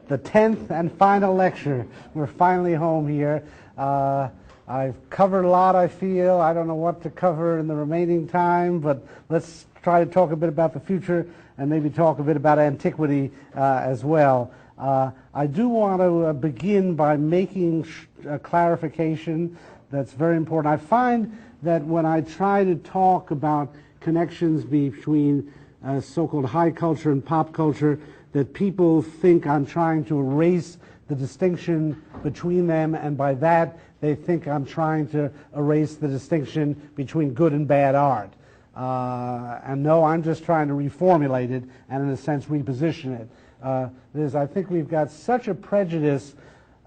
the 10th and final lecture. We're finally home here. I've covered a lot, I feel. I don't know what to cover in the remaining time, but let's try to talk a bit about the future and maybe talk a bit about antiquity as well. I do want to begin by making a clarification that's very important. I find that when I try to talk about connections between so-called high culture and pop culture, that people think I'm trying to erase the distinction between them, and by that they think I'm trying to erase the distinction between good and bad art. And no, I'm just trying to reformulate it and in a sense reposition it. I think we've got such a prejudice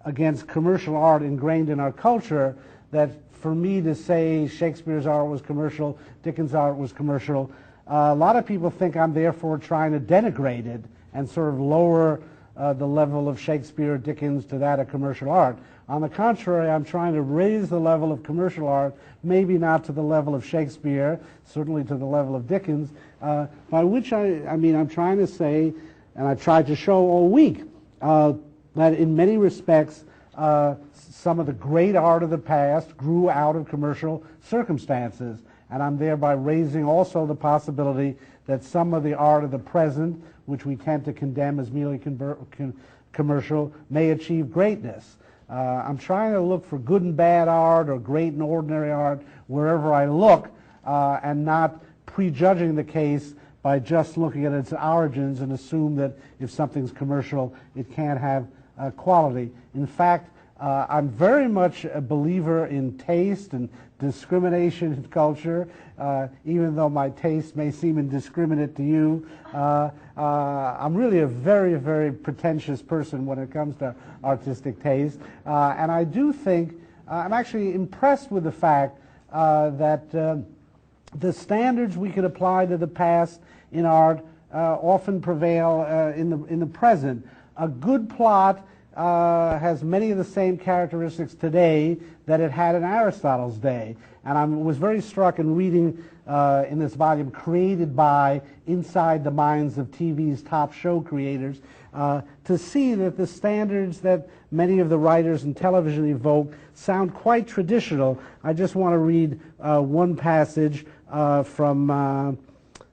against commercial art ingrained in our culture that for me to say Shakespeare's art was commercial, Dickens' art was commercial, a lot of people think I'm therefore trying to denigrate it and sort of lower the level of Shakespeare or Dickens to that of commercial art. On the contrary, I'm trying to raise the level of commercial art, maybe not to the level of Shakespeare, certainly to the level of Dickens, by which I mean I'm trying to say, and I tried to show all week, that in many respects some of the great art of the past grew out of commercial circumstances, and I'm thereby raising also the possibility that some of the art of the present, which we tend to condemn as merely commercial, may achieve greatness. I'm trying to look for good and bad art or great and ordinary art wherever I look, and not prejudging the case by just looking at its origins and assume that if something's commercial, it can't have quality. In fact, I'm very much a believer in taste and discrimination in culture, even though my taste may seem indiscriminate to you. I'm really a very, very pretentious person when it comes to artistic taste. And I do think, I'm actually impressed with the fact that the standards we could apply to the past in art often prevail in the present. A good plot has many of the same characteristics today that it had in Aristotle's day. And I was very struck in reading in this volume, Created By, Inside the Minds of TV's Top Show Creators, to see that the standards that many of the writers in television evoke sound quite traditional. I just want to read one passage from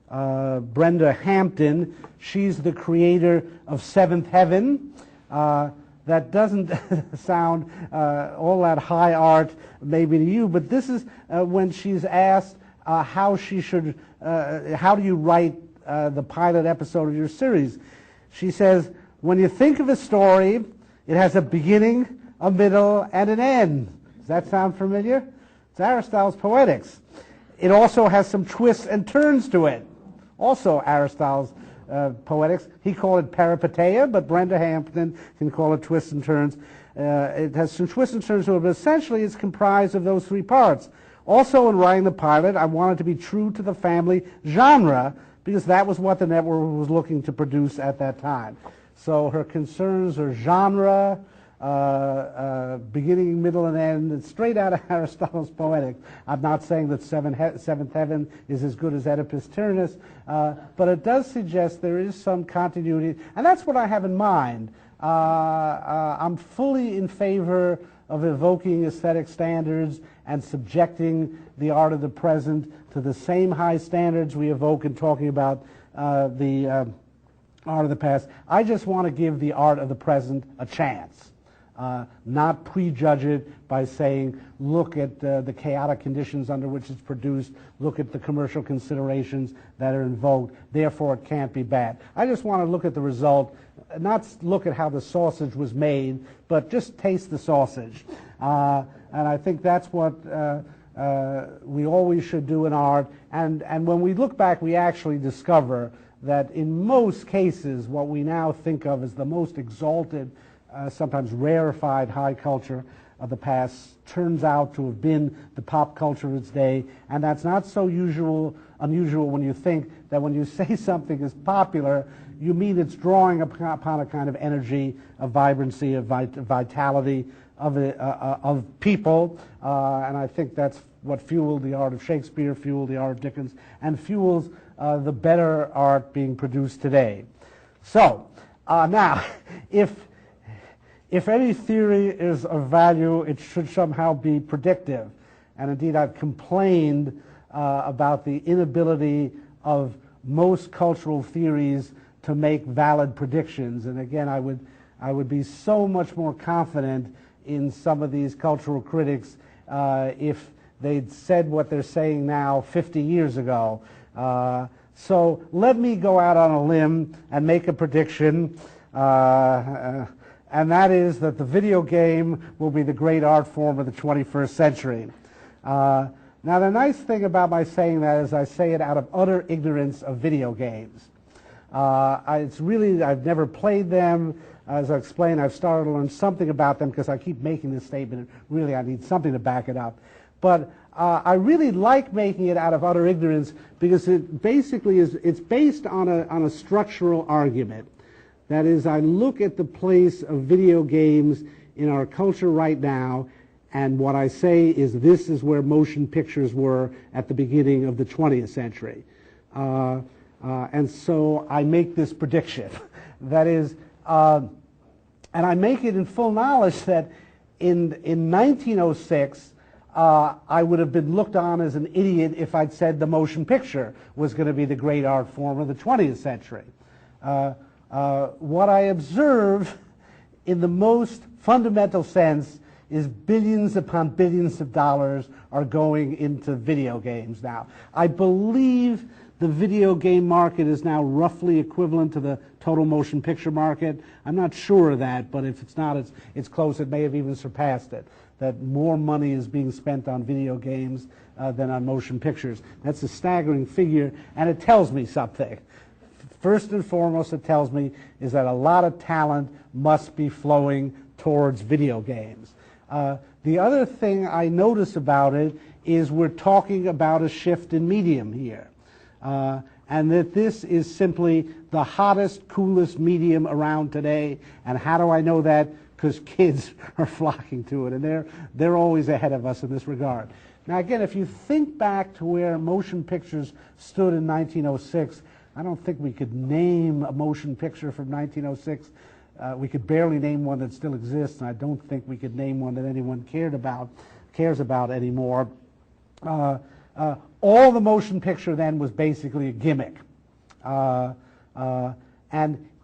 Brenda Hampton. She's the creator of Seventh Heaven. That doesn't sound all that high art maybe to you, but this is when she's asked how she should, how do you write the pilot episode of your series? She says, when you think of a story, it has a beginning, a middle, and an end. Does that sound familiar? It's Aristotle's Poetics. It also has some twists and turns to it. Also Aristotle's Poetics. He called it peripeteia, but Brenda Hampton can call it twists and turns. It has some twists and turns to it, but essentially it's comprised of those three parts. Also in writing the pilot, I wanted to be true to the family genre because that was what the network was looking to produce at that time. So her concerns are genre, beginning, middle, and end. It's straight out of Aristotle's Poetics. I'm not saying that Seventh Heaven is as good as Oedipus Tyrannus, but it does suggest there is some continuity, and that's what I have in mind. I'm fully in favor of evoking aesthetic standards and subjecting the art of the present to the same high standards we evoke in talking about the art of the past. I just want to give the art of the present a chance. Not prejudge it by saying, look at the chaotic conditions under which it's produced, look at the commercial considerations that are invoked, therefore it can't be bad. I just want to look at the result, not look at how the sausage was made, but just taste the sausage. And I think that's what we always should do in art. And when we look back, we actually discover that in most cases, what we now think of as the most exalted, sometimes rarefied high culture of the past turns out to have been the pop culture of its day, and that's not so unusual when you think that when you say something is popular, you mean it's drawing upon a kind of energy, of vibrancy, of vitality of people, and I think that's what fueled the art of Shakespeare, fueled the art of Dickens, and fuels the better art being produced today. So now, if if any theory is of value, it should somehow be predictive. And indeed, I've complained about the inability of most cultural theories to make valid predictions. And again, I would be so much more confident in some of these cultural critics if they'd said what they're saying now 50 years ago. So let me go out on a limb and make a prediction, and that is that the video game will be the great art form of the 21st century. Now, the nice thing about my saying that is I say it out of utter ignorance of video games. It's really, I've never played them. As I explained, I've started to learn something about them because I keep making this statement. Really, I need something to back it up. But I really like making it out of utter ignorance because it basically is, it's based on a structural argument. That is, I look at the place of video games in our culture right now, and what I say is this is where motion pictures were at the beginning of the 20th century. And so I make this prediction. That is, and I make it in full knowledge that in 1906, I would have been looked on as an idiot if I'd said the motion picture was going to be the great art form of the 20th century. What I observe in the most fundamental sense is billions upon billions of dollars are going into video games now. I believe the video game market is now roughly equivalent to the total motion picture market. I'm not sure of that, but if it's not, it's close. It may have even surpassed it, that more money is being spent on video games than on motion pictures. That's a staggering figure, and it tells me something. First and foremost, it tells me is that a lot of talent must be flowing towards video games. The other thing I notice about it is we're talking about a shift in medium here. And that this is simply the hottest, coolest medium around today. And how do I know that? Because kids are flocking to it, and they're always ahead of us in this regard. Now again, if you think back to where motion pictures stood in 1906, I don't think we could name a motion picture from 1906. We could barely name one that still exists, and I don't think we could name one that anyone cares about anymore. All the motion picture then was basically a gimmick. And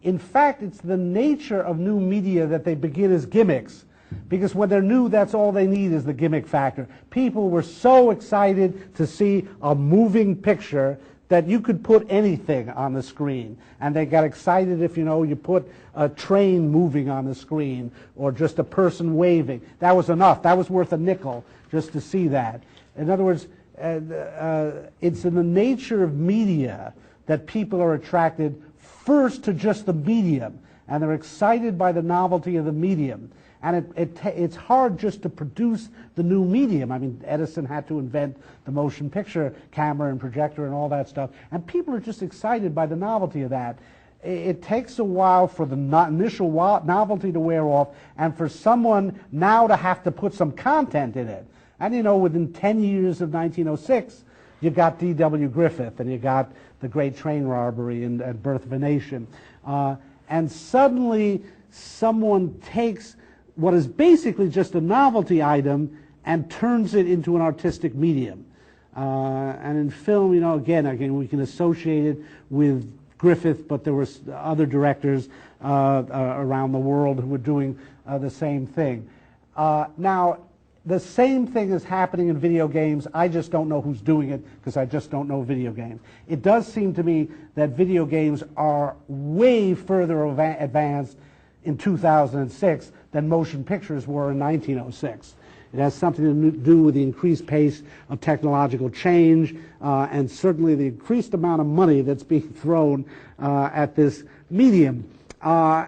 in fact, it's the nature of new media that they begin as gimmicks, because when they're new, that's all they need is the gimmick factor. People were so excited to see a moving picture that you could put anything on the screen, and they got excited if you put a train moving on the screen or just a person waving. That was enough. That was worth a nickel just to see that. In other words, it's in the nature of media that people are attracted first to just the medium, and they're excited by the novelty of the medium. And it's hard just to produce the new medium. I mean, Edison had to invent the motion picture camera and projector and all that stuff, and people are just excited by the novelty of that. It takes a while for the initial novelty to wear off, and for someone now to have to put some content in it. And within 10 years of 1906, you got D.W. Griffith, and you got the Great Train Robbery and Birth of a Nation. And suddenly, someone takes what is basically just a novelty item and turns it into an artistic medium. And in film, again, we can associate it with Griffith, but there were other directors around the world who were doing the same thing. Now, the same thing is happening in video games. I just don't know who's doing it because I just don't know video games. It does seem to me that video games are way further advanced in 2006 than motion pictures were in 1906. It has something to do with the increased pace of technological change and certainly the increased amount of money that's being thrown at this medium. So,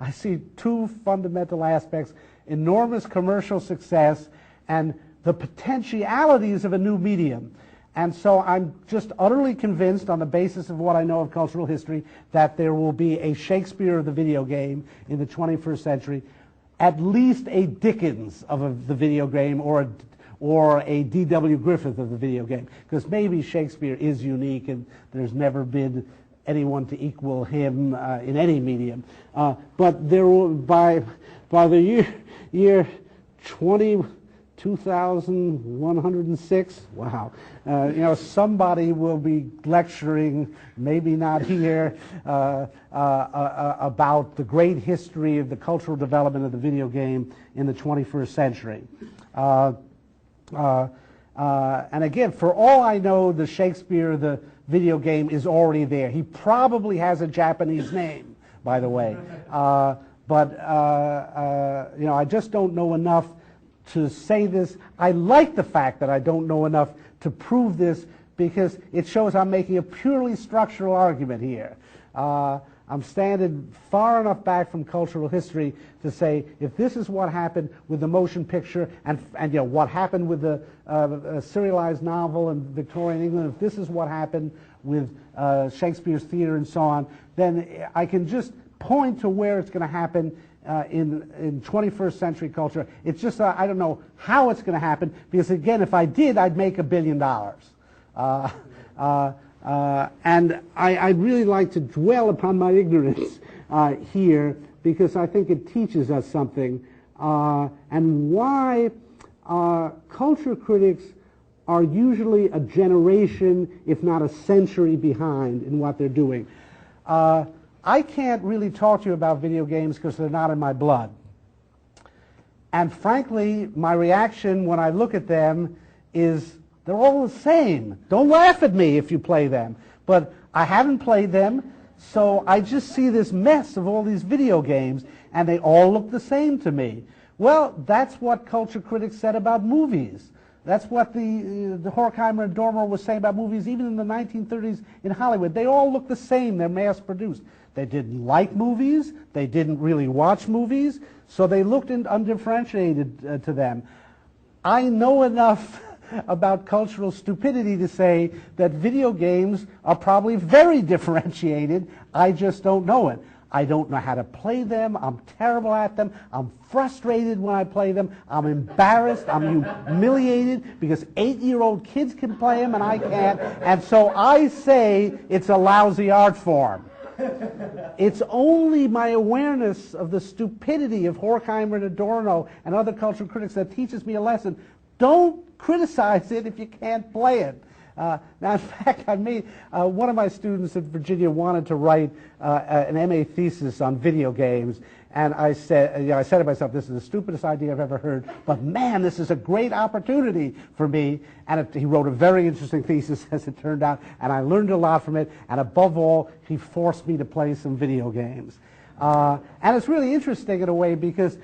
I see two fundamental aspects: enormous commercial success and the potentialities of a new medium. And so I'm just utterly convinced, on the basis of what I know of cultural history, that there will be a Shakespeare of the video game in the 21st century, at least a Dickens of the video game, or a D.W. Griffith of the video game, because maybe Shakespeare is unique and there's never been anyone to equal him in any medium. But there will, by the year 2106, wow, somebody will be lecturing, maybe not here, about the great history of the cultural development of the video game in the 21st century. And again, for all I know, the Shakespeare, the video game, is already there. He probably has a Japanese name, by the way. I just don't know enough to say this. I like the fact that I don't know enough to prove this, because it shows I'm making a purely structural argument here. I'm standing far enough back from cultural history to say, if this is what happened with the motion picture and what happened with the serialized novel in Victorian England, if this is what happened with Shakespeare's theater and so on, then I can just point to where it's going to happen in 21st century culture. It's just I don't know how it's going to happen, because again, if I did, I'd make $1 billion. And I'd really like to dwell upon my ignorance here, because I think it teaches us something, and why culture critics are usually a generation, if not a century, behind in what they're doing. I can't really talk to you about video games because they're not in my blood. And frankly, my reaction when I look at them is, they're all the same. Don't laugh at me if you play them. But I haven't played them, so I just see this mess of all these video games, and they all look the same to me. Well, that's what culture critics said about movies. That's what the Horkheimer and Dormer was saying about movies, even in the 1930s in Hollywood. They all look the same. They're mass-produced. They didn't like movies. They didn't really watch movies, so they looked undifferentiated to them. I know enough about cultural stupidity to say that video games are probably very differentiated. I just don't know it. I don't know how to play them. I'm terrible at them. I'm frustrated when I play them. I'm embarrassed. I'm humiliated because 8-year-old kids can play them and I can't. And so I say it's a lousy art form. It's only my awareness of the stupidity of Horkheimer and Adorno and other cultural critics that teaches me a lesson. Don't criticize it if you can't play it. Now, in fact, one of my students at Virginia wanted to write an MA thesis on video games, and I said to myself, this is the stupidest idea I've ever heard, but man, this is a great opportunity for me. And he wrote a very interesting thesis, as it turned out, and I learned a lot from it, and above all, he forced me to play some video games. And it's really interesting in a way, because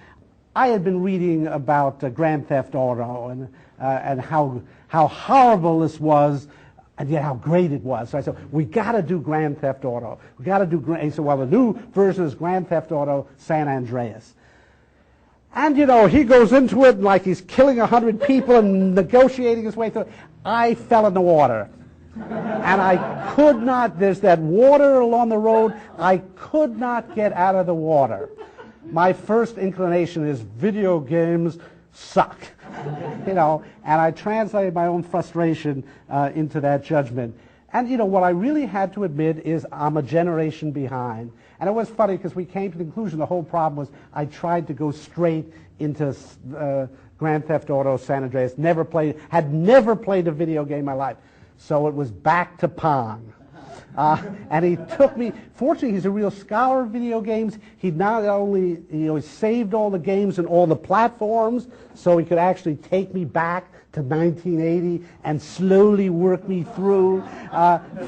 I had been reading about Grand Theft Auto and how horrible this was, and yet how great it was. So I said, we got to do Grand Theft Auto. We got to do. He said, well, the new version is Grand Theft Auto San Andreas. And he goes into it like he's killing 100 people and negotiating his way through it. I fell in the water. And I could not, there's that water along the road, I could not get out of the water. My first inclination is video games suck, and I translated my own frustration into that judgment. And what I really had to admit is I'm a generation behind. And it was funny because we came to the conclusion the whole problem was I tried to go straight into Grand Theft Auto San Andreas, had never played a video game in my life. So it was back to Pong. And he took me, fortunately he's a real scholar of video games. He not only saved all the games and all the platforms, so he could actually take me back to 1980 and slowly work me through,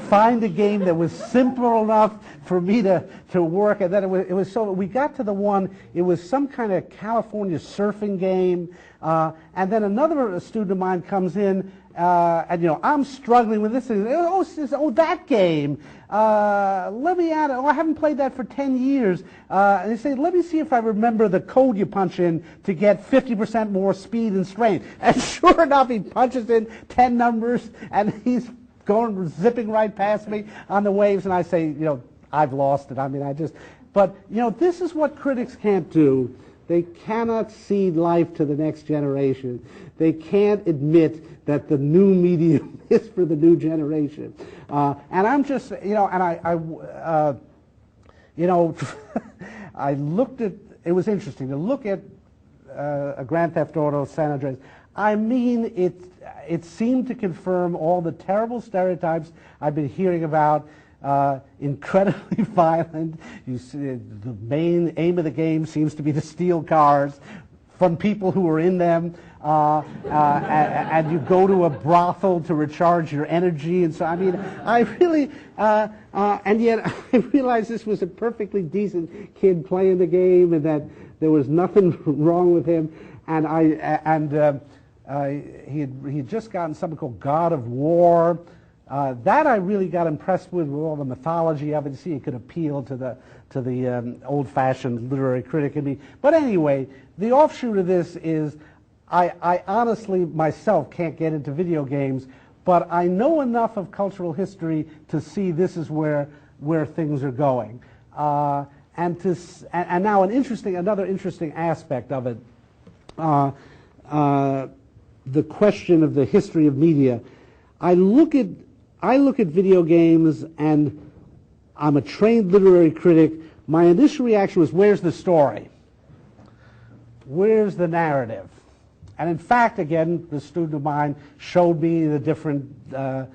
find a game that was simple enough for me to work. And then it was so, we got to the one, it was some kind of California surfing game, and then another student of mine comes in, and I'm struggling with this thing. That game. Let me add it. I haven't played that for 10 years. And they say, let me see if I remember the code you punch in to get 50% more speed and strength. And sure enough, he punches in 10 numbers, and he's going zipping right past me on the waves. And I say, I've lost it. But this is what critics can't do. They cannot cede life to the next generation. They can't admit that the new medium is for the new generation. And I'm just, and I looked at, it was interesting to look at a Grand Theft Auto San Andreas. I mean, it seemed to confirm all the terrible stereotypes I've been hearing about. Incredibly violent. You see, the main aim of the game seems to be to steal cars from people who are in them, and you go to a brothel to recharge your energy. And so, I mean, I really, and yet I realized this was a perfectly decent kid playing the game, and that there was nothing wrong with him. And he had just gotten something called God of War. That I really got impressed with all the mythology of it. See, it could appeal to the old-fashioned literary critic in me. But anyway, the offshoot of this is I honestly myself can't get into video games, but I know enough of cultural history to see this is where things are going. And now another interesting aspect of it, the question of the history of media. I look at video games, and I'm a trained literary critic. My initial reaction was, where's the story? Where's the narrative? And in fact, again, the student of mine showed me the different, I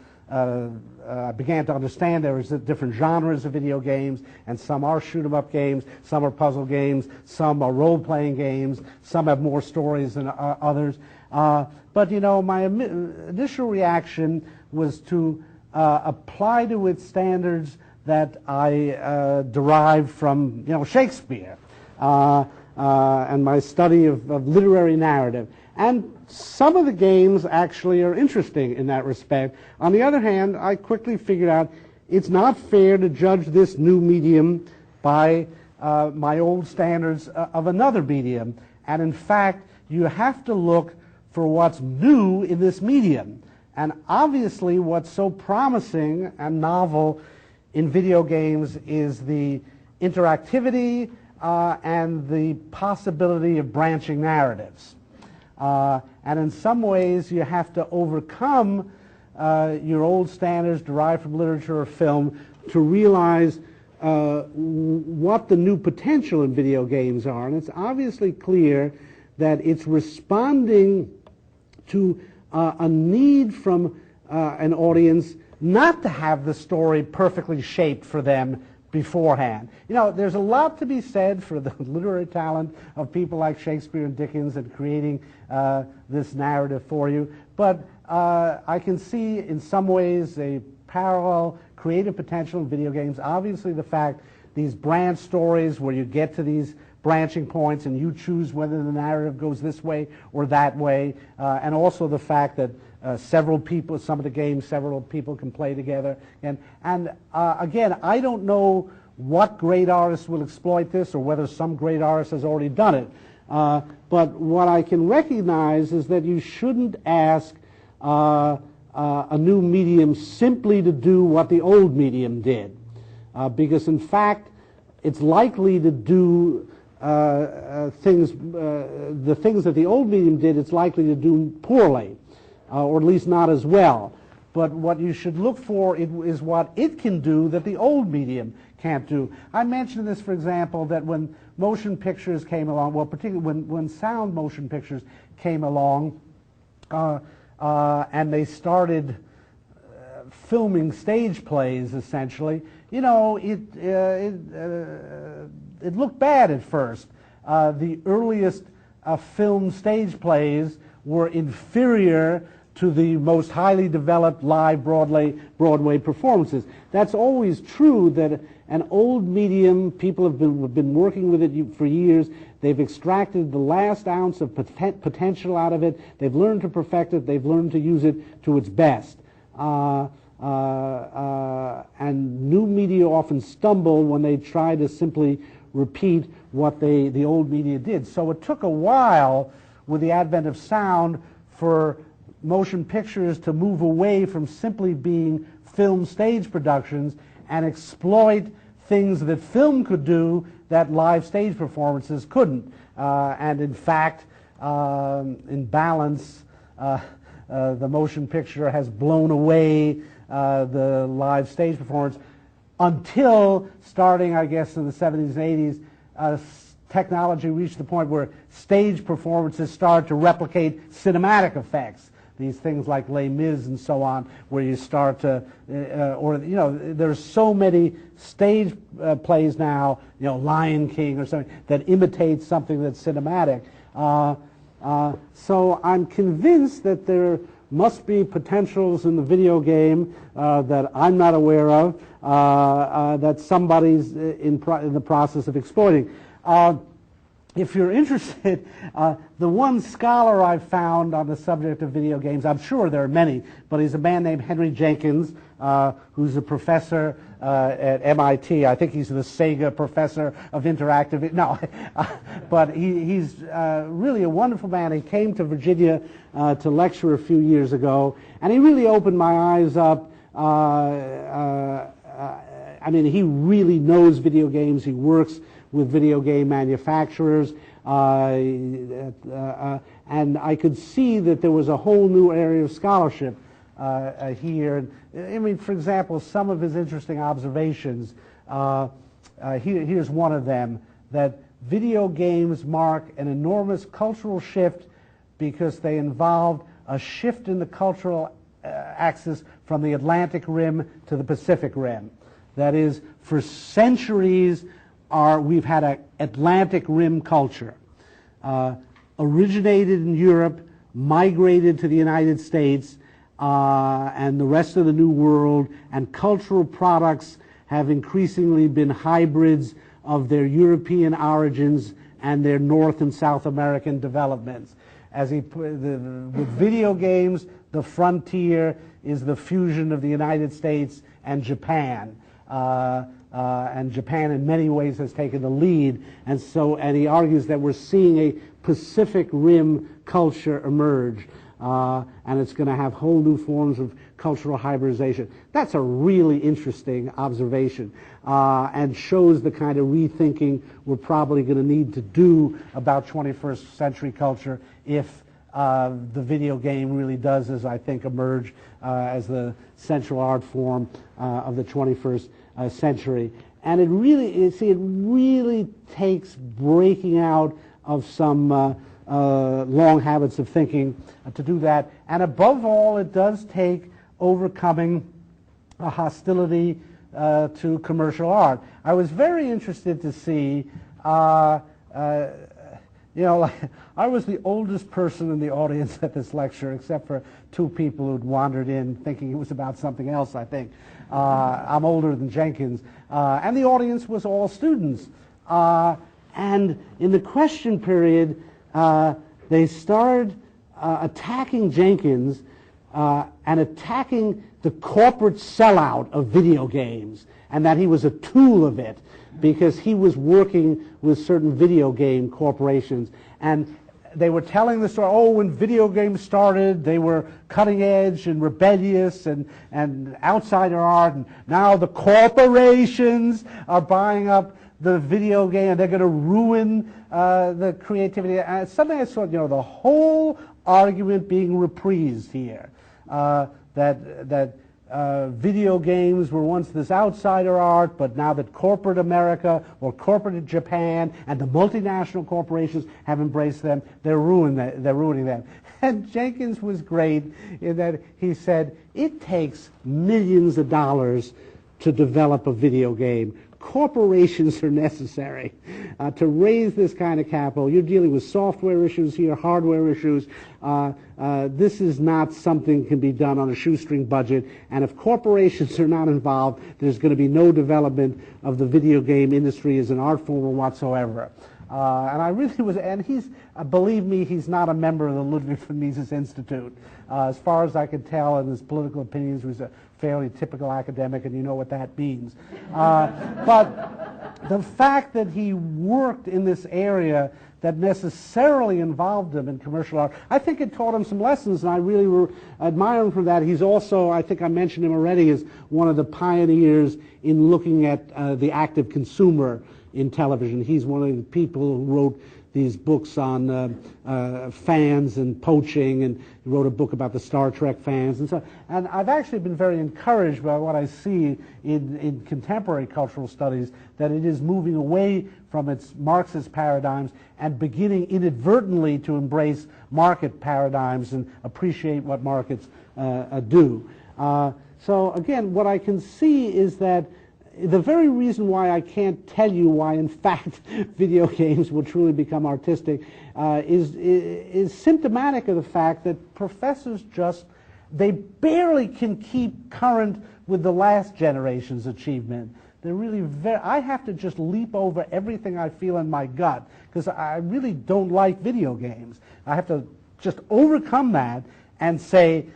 began to understand there was different genres of video games, and some are shoot-'em-up games, some are puzzle games, some are role-playing games, some have more stories than others. But, my initial reaction was to apply to its standards that I derived from, Shakespeare and my study of literary narrative. And some of the games actually are interesting in that respect. On the other hand, I quickly figured out it's not fair to judge this new medium by my old standards of another medium. And in fact, you have to look for what's new in this medium. And obviously what's so promising and novel in video games is the interactivity and the possibility of branching narratives. And in some ways you have to overcome your old standards derived from literature or film to realize what the new potential in video games are. And it's obviously clear that it's responding to a need from an audience not to have the story perfectly shaped for them beforehand. There's a lot to be said for the literary talent of people like Shakespeare and Dickens in creating this narrative for you, but I can see in some ways a parallel creative potential in video games. Obviously the fact these branch stories where you get to these branching points and you choose whether the narrative goes this way or that way, and also the fact that several people, some of the games, several people can play together. And again, I don't know what great artist will exploit this or whether some great artist has already done it. But what I can recognize is that you shouldn't ask a new medium simply to do what the old medium did. Because in fact, it's likely to do the things that the old medium did, it's likely to do poorly, or at least not as well. But what you should look for is what it can do that the old medium can't do. I mentioned this, for example, that when motion pictures came along, well, particularly when sound motion pictures came along, and they started filming stage plays, essentially, it looked bad at first. The earliest film stage plays were inferior to the most highly developed live Broadway performances. That's always true, that an old medium, people have been working with it for years. They've extracted the last ounce of potential out of it. They've learned to perfect it. They've learned to use it to its best. And new media often stumble when they try to simply repeat what the old media did. So it took a while with the advent of sound for motion pictures to move away from simply being film stage productions and exploit things that film could do that live stage performances couldn't. And in fact, in balance, the motion picture has blown away the live stage performance until, starting, I guess, in the 70s and 80s, technology reached the point where stage performances started to replicate cinematic effects. These things like Les Mis and so on, where you start to, there's so many stage plays now, Lion King or something, that imitate something that's cinematic. So I'm convinced that there must be potentials in the video game that I'm not aware of, that somebody's in the process of exploiting. If you're interested, the one scholar I've found on the subject of video games, I'm sure there are many, but he's a man named Henry Jenkins, who's a professor at MIT. I think he's the Sega professor of interactivity. No, but he's really a wonderful man. He came to Virginia to lecture a few years ago, and he really opened my eyes up. I mean, he really knows video games. He works with video game manufacturers, and I could see that there was a whole new area of scholarship here. I mean, for example, some of his interesting observations, here's one of them, that video games mark an enormous cultural shift because they involved a shift in the cultural axis from the Atlantic Rim to the Pacific Rim. That is, for centuries, we've had an Atlantic Rim culture, originated in Europe, migrated to the United States and the rest of the New World, and cultural products have increasingly been hybrids of their European origins and their North and South American developments. With video games, the frontier is the fusion of the United States and Japan. And Japan in many ways has taken the lead, and he argues that we're seeing a Pacific Rim culture emerge, and it's going to have whole new forms of cultural hybridization. That's a really interesting observation, and shows the kind of rethinking we're probably going to need to do about 21st century culture if the video game really does, as I think, emerge as the central art form of the 21st century. And it really takes breaking out of some long habits of thinking to do that. And above all, it does take overcoming a hostility to commercial art. I was very interested to see, I was the oldest person in the audience at this lecture, except for two people who'd wandered in thinking it was about something else, I think. I'm older than Jenkins. And the audience was all students. And in the question period, they started attacking Jenkins and attacking the corporate sellout of video games, and that he was a tool of it because he was working with certain video game corporations. And they were telling the story, when video games started, they were cutting edge and rebellious and outsider art, and now the corporations are buying up the video game and they're going to ruin the creativity. And suddenly I saw, the whole argument being reprised here, that video games were once this outsider art, but now that corporate America or corporate Japan and the multinational corporations have embraced them, they're ruining them. And Jenkins was great in that he said, it takes millions of dollars to develop a video game. Corporations are necessary to raise this kind of capital. You're dealing with software issues here, hardware issues. This is not something that can be done on a shoestring budget. And if corporations are not involved, there's going to be no development of the video game industry as an art form whatsoever. And I really was, and he's, believe me, he's not a member of the Ludwig von Mises Institute. As far as I could tell in his political opinions, he was a fairly typical academic, and you know what that means. But the fact that he worked in this area that necessarily involved him in commercial art. I think it taught him some lessons, and I really admire him for that. He's also, I think I mentioned him already, as one of the pioneers in looking at the active consumer in television. He's one of the people who wrote these books on fans and poaching, and he wrote a book about the Star Trek fans and so. And I've actually been very encouraged by what I see in contemporary cultural studies, that it is moving away from its Marxist paradigms and beginning inadvertently to embrace market paradigms and appreciate what markets do. So again, what I can see is that the very reason why I can't tell you why, in fact, video games will truly become artistic is symptomatic of the fact that professors they barely can keep current with the last generation's achievement. They're really I have to just leap over everything I feel in my gut, because I really don't like video games. I have to just overcome that and say,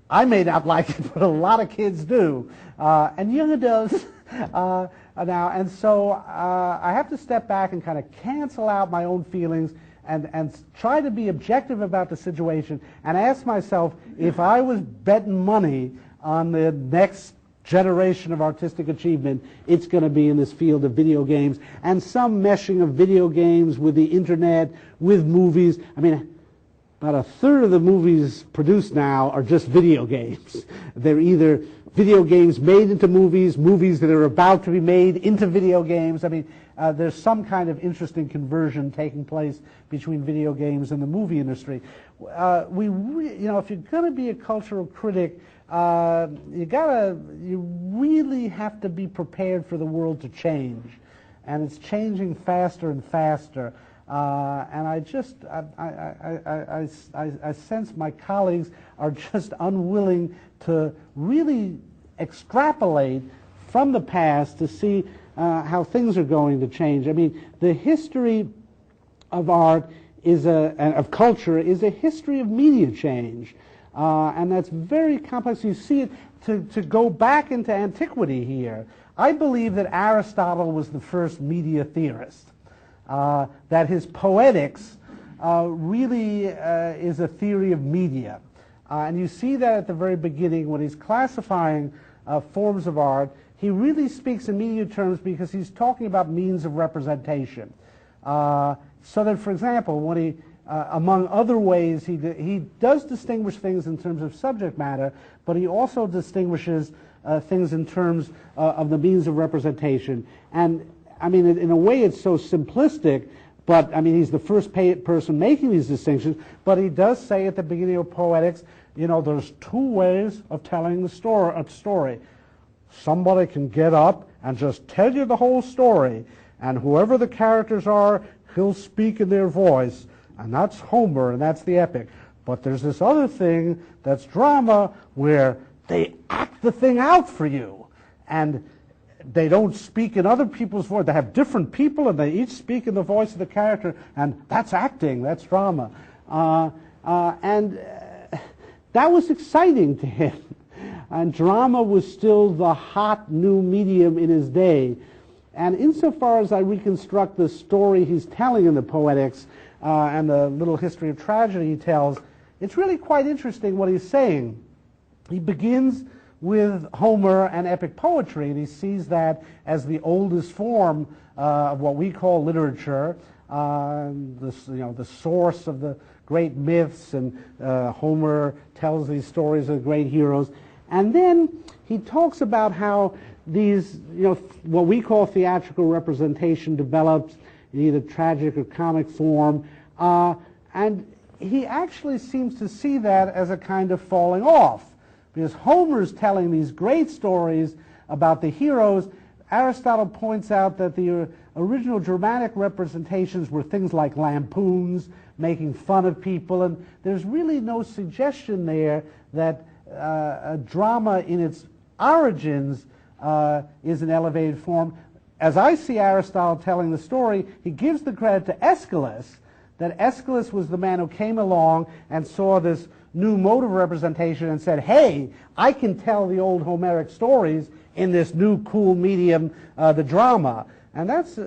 I may not like it, but a lot of kids do, and young adults now. And so I have to step back and kind of cancel out my own feelings and try to be objective about the situation and ask myself, if I was betting money on the next generation of artistic achievement, it's going to be in this field of video games, and some meshing of video games with the internet, with movies. I mean, about a third of the movies produced now are just video games. They're either video games made into movies, movies that are about to be made into video games. I mean, there's some kind of interesting conversion taking place between video games and the movie industry. If you're going to be a cultural critic, you really have to be prepared for the world to change, and it's changing faster and faster. And I sense my colleagues are just unwilling to really extrapolate from the past to see how things are going to change. I mean, the history of art of culture is a history of media change, and that's very complex. You see it to go back into antiquity here. I believe that Aristotle was the first media theorist. That his poetics really is a theory of media. And you see that at the very beginning when he's classifying forms of art. He really speaks in media terms because he's talking about means of representation. So that, for example, when he, among other ways, he does distinguish things in terms of subject matter, but he also distinguishes things in terms of the means of representation. And I mean, in a way, it's so simplistic, but I mean, he's the first person making these distinctions, but he does say at the beginning of Poetics, there's two ways of telling a story. Somebody can get up and just tell you the whole story, and whoever the characters are, he'll speak in their voice, and that's Homer, and that's the epic. But there's this other thing that's drama, where they act the thing out for you, and they don't speak in other people's voice. They have different people, and they each speak in the voice of the character, and that's acting, that's drama. And that was exciting to him. And drama was still the hot new medium in his day. And insofar as I reconstruct the story he's telling in the Poetics and the little history of tragedy he tells, it's really quite interesting what he's saying. He begins with Homer and epic poetry, and he sees that as the oldest form of what we call literature, the source of the great myths, and Homer tells these stories of great heroes. And then he talks about how these, what we call theatrical representation develops in either tragic or comic form, and he actually seems to see that as a kind of falling off. Because Homer's telling these great stories about the heroes, Aristotle points out that the original dramatic representations were things like lampoons, making fun of people, and there's really no suggestion there that a drama in its origins is an elevated form. As I see Aristotle telling the story, he gives the credit to Aeschylus, that Aeschylus was the man who came along and saw this new mode of representation and said, hey, I can tell the old Homeric stories in this new cool medium, the drama. And that's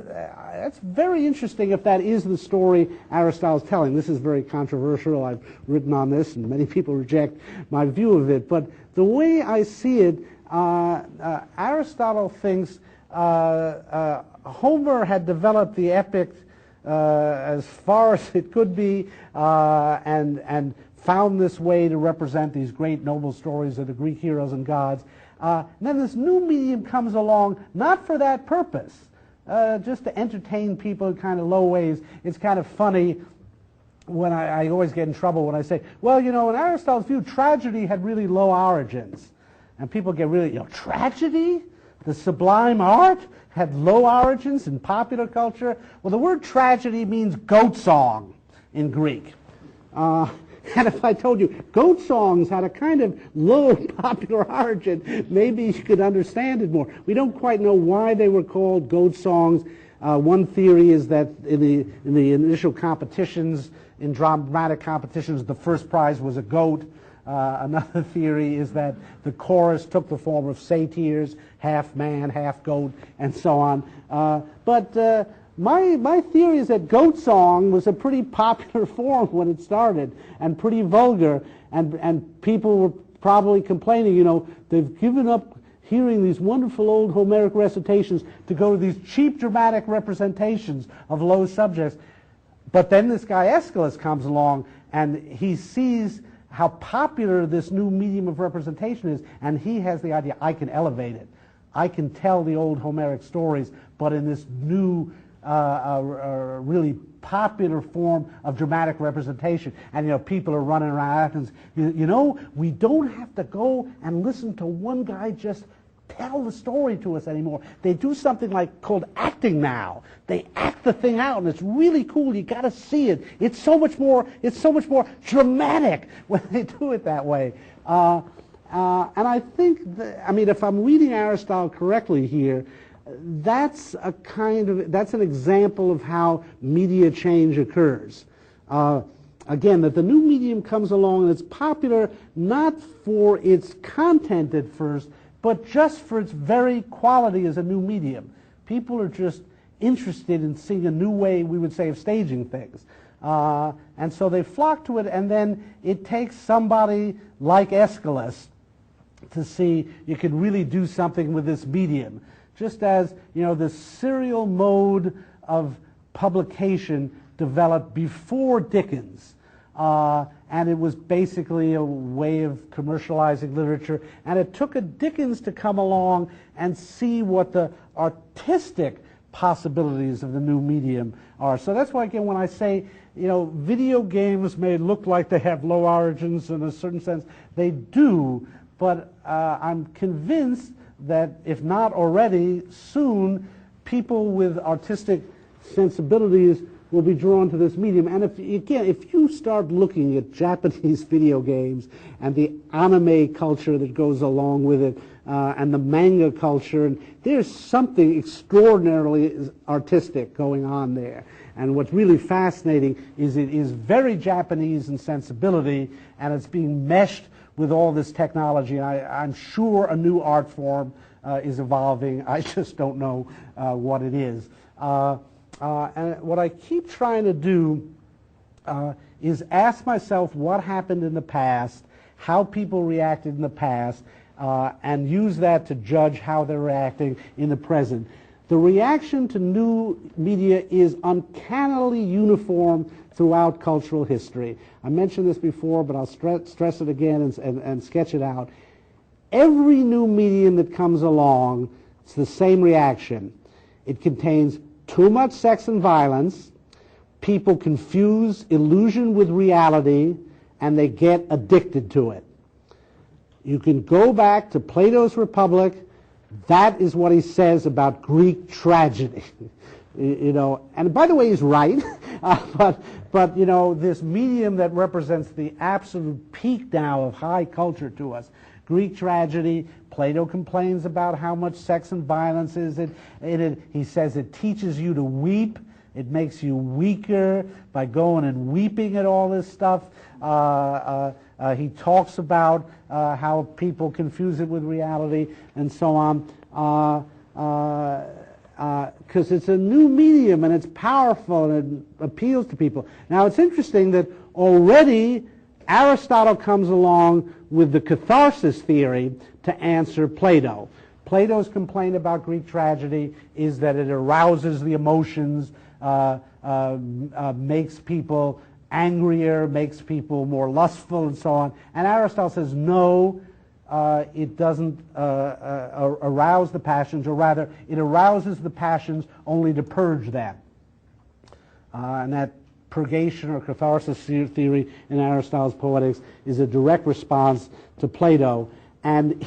very interesting if that is the story Aristotle's telling. This is very controversial. I've written on this, and many people reject my view of it. But the way I see it, Aristotle thinks Homer had developed the epic as far as it could be, and found this way to represent these great noble stories of the Greek heroes and gods. And then this new medium comes along, not for that purpose, just to entertain people in kind of low ways. It's kind of funny when I always get in trouble when I say, well, you know, in Aristotle's view, tragedy had really low origins. And people get really, you know, tragedy? The sublime art had low origins in popular culture? Well, the word tragedy means goat song in Greek. And if I told you goat songs had a kind of low popular origin, maybe you could understand it more. We don't quite know why they were called goat songs. One theory is that in the initial competitions, in dramatic competitions, the first prize was a goat. Another theory is that the chorus took the form of satyrs, half man, half goat, and so on. But my theory is that goat song was a pretty popular form when it started, and pretty vulgar, and people were probably complaining, you know, they've given up hearing these wonderful old Homeric recitations to go to these cheap dramatic representations of low subjects. But then this guy Aeschylus comes along, and he sees how popular this new medium of representation is, and he has the idea, I can elevate it. I can tell the old Homeric stories, but in this new really popular form of dramatic representation. And, you know, people are running around Athens, you know, we don't have to go and listen to one guy just tell the story to us anymore. They do something called acting now. They act the thing out, and it's really cool. You got to see it. It's so much more dramatic when they do it that way. And I think I mean, if I'm reading Aristotle correctly here, that's an example of how media change occurs. Again, that the new medium comes along and it's popular not for its content at first, but just for its very quality as a new medium. People are just interested in seeing a new way, we would say, of staging things. And so they flock to it, and then it takes somebody like Aeschylus to see you can really do something with this medium. Just as, you know, the serial mode of publication developed before Dickens. And it was basically a way of commercializing literature. And it took a Dickens to come along and see what the artistic possibilities of the new medium are. So that's why, again, when I say, you know, video games may look like they have low origins in a certain sense, they do, but I'm convinced that if not already, soon people with artistic sensibilities will be drawn to this medium. And if you start looking at Japanese video games and the anime culture that goes along with it, and the manga culture, and there's something extraordinarily artistic going on there. And what's really fascinating is it is very Japanese in sensibility, and it's being meshed with all this technology. And I'm sure a new art form is evolving. I just don't know what it is. And what I keep trying to do is ask myself what happened in the past, how people reacted in the past, and use that to judge how they're reacting in the present. The reaction to new media is uncannily uniform throughout cultural history. I mentioned this before, but I'll stress it again and sketch it out. Every new medium that comes along, it's the same reaction. It contains too much sex and violence, people confuse illusion with reality, and they get addicted to it. You can go back to Plato's Republic. That is what he says about Greek tragedy. You know, and by the way, he's right. But you know, this medium that represents the absolute peak now of high culture to us, Greek tragedy. Plato complains about how much sex and violence is in it. He says it teaches you to weep. It makes you weaker by going and weeping at all this stuff. He talks about how people confuse it with reality and so on. because it's a new medium and it's powerful and it appeals to people. Now it's interesting that already Aristotle comes along with the catharsis theory to answer Plato. Plato's complaint about Greek tragedy is that it arouses the emotions, makes people angrier, makes people more lustful, and so on. And Aristotle says, no, it doesn't arouse the passions, or rather, it arouses the passions only to purge them. And that purgation or catharsis theory in Aristotle's Poetics is a direct response to Plato. And,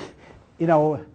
you know,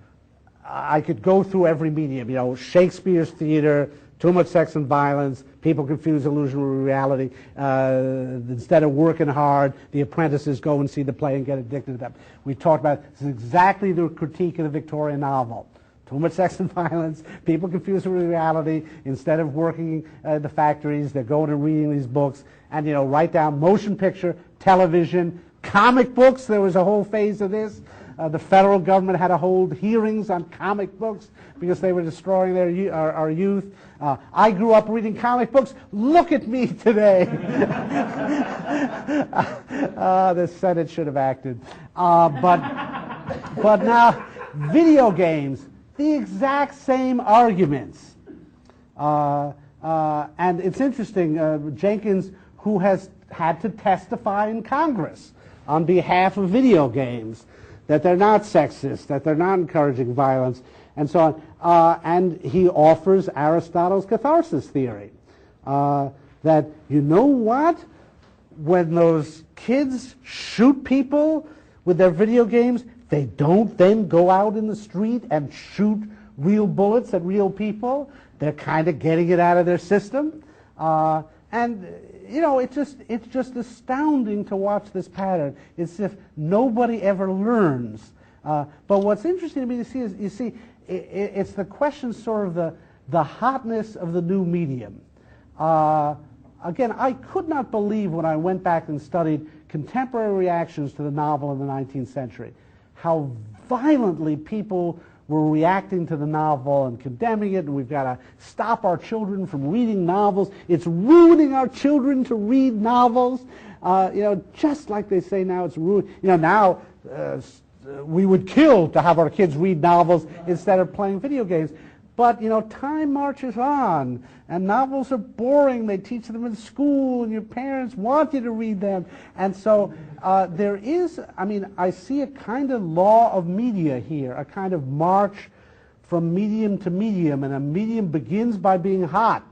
I could go through every medium, you know, Shakespeare's theater, too much sex and violence, people confuse illusion with reality. Instead of working hard, the apprentices go and see the play and get addicted to them. We talked about this is exactly the critique of the Victorian novel. Too much sex and violence, people confuse it with reality. Instead of working at the factories, they're going and reading these books. And, you know, write down motion picture, television, comic books. There was a whole phase of this. The federal government had to hold hearings on comic books because they were destroying our youth. I grew up reading comic books. Look at me today. The Senate should have acted. But now, video games, the exact same arguments. And it's interesting, Jenkins, who has had to testify in Congress on behalf of video games, that they're not sexist, that they're not encouraging violence, and so on. And he offers Aristotle's catharsis theory, that, you know what, when those kids shoot people with their video games, they don't then go out in the street and shoot real bullets at real people. They're kind of getting it out of their system. And you know, it's just astounding to watch this pattern. It's as if nobody ever learns. But what's interesting to me to see is, you see, it's the question, sort of the hotness of the new medium. Again, I could not believe when I went back and studied contemporary reactions to the novel in the 19th century, how violently people were reacting to the novel and condemning it, and we've got to stop our children from reading novels. It's ruining our children to read novels. You know, just like they say now, it's ruined. You know, now we would kill to have our kids read novels instead of playing video games. But, you know, time marches on, and novels are boring. They teach them in school, and your parents want you to read them. And so there is, I mean, I see a kind of law of media here, a kind of march from medium to medium, and a medium begins by being hot.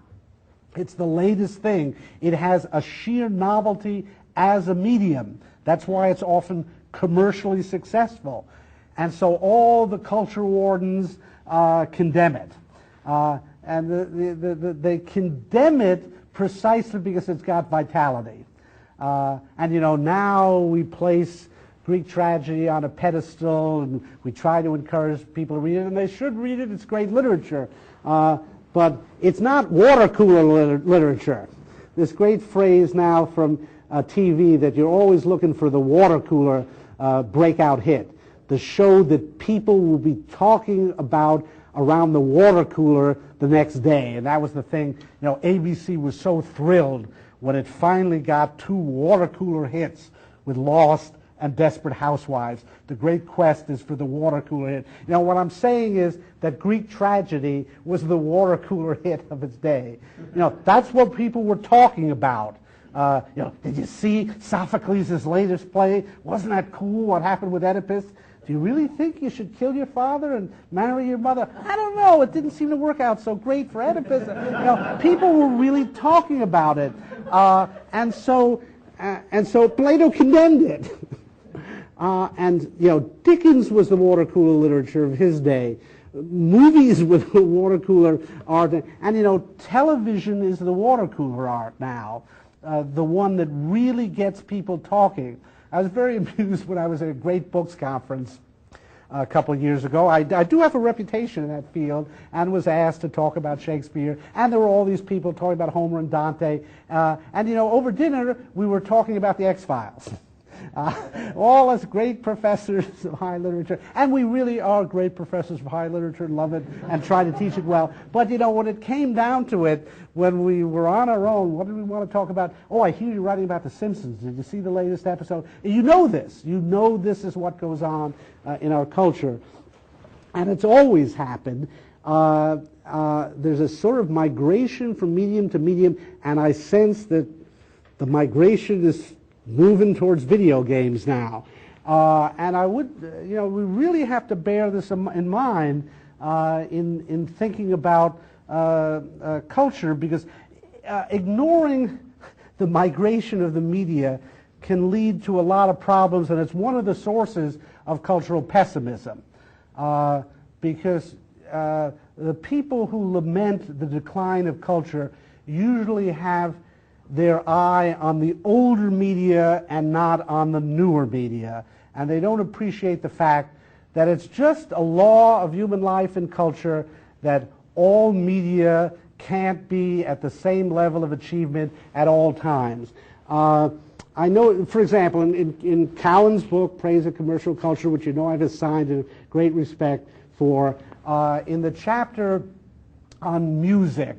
It's the latest thing. It has a sheer novelty as a medium. That's why it's often commercially successful. And so all the culture wardens condemn it. And they condemn it precisely because it's got vitality. And, you know, now we place Greek tragedy on a pedestal, and we try to encourage people to read it, and they should read it. It's great literature. But it's not water cooler literature. This great phrase now from TV that you're always looking for the water cooler breakout hit. The show that people will be talking about around the water cooler the next day. And that was the thing, you know, ABC was so thrilled when it finally got 2 water cooler hits with Lost and Desperate Housewives. The great quest is for the water cooler hit. You know, what I'm saying is that Greek tragedy was the water cooler hit of its day. You know, that's what people were talking about. You know, did you see Sophocles' latest play? Wasn't that cool what happened with Oedipus? Do you really think you should kill your father and marry your mother? I don't know. It didn't seem to work out so great for Oedipus. You know, people were really talking about it, and so Plato condemned it. And you know, Dickens was the water cooler literature of his day. Movies were the water cooler art, and you know, television is the water cooler art now, the one that really gets people talking. I was very amused when I was at a great books conference a couple of years ago. I do have a reputation in that field, and was asked to talk about Shakespeare, and there were all these people talking about Homer and Dante, and you know, over dinner we were talking about the X-Files. All us great professors of high literature, and we really are great professors of high literature, love it, and try to teach it well. But you know, when it came down to it, when we were on our own, what did we want to talk about? Oh, I hear you writing about the Simpsons. Did you see the latest episode? You know this. You know this is what goes on in our culture. And it's always happened. There's a sort of migration from medium to medium, and I sense that the migration is moving towards video games now. And I would, you know, we really have to bear this in mind in thinking about culture, because ignoring the migration of the media can lead to a lot of problems, and it's one of the sources of cultural pessimism. Because the people who lament the decline of culture usually have their eye on the older media and not on the newer media. And they don't appreciate the fact that it's just a law of human life and culture that all media can't be at the same level of achievement at all times. I know, for example, in Cowan's book, Praise of Commercial Culture, which you know I've assigned a great respect for, in the chapter on music,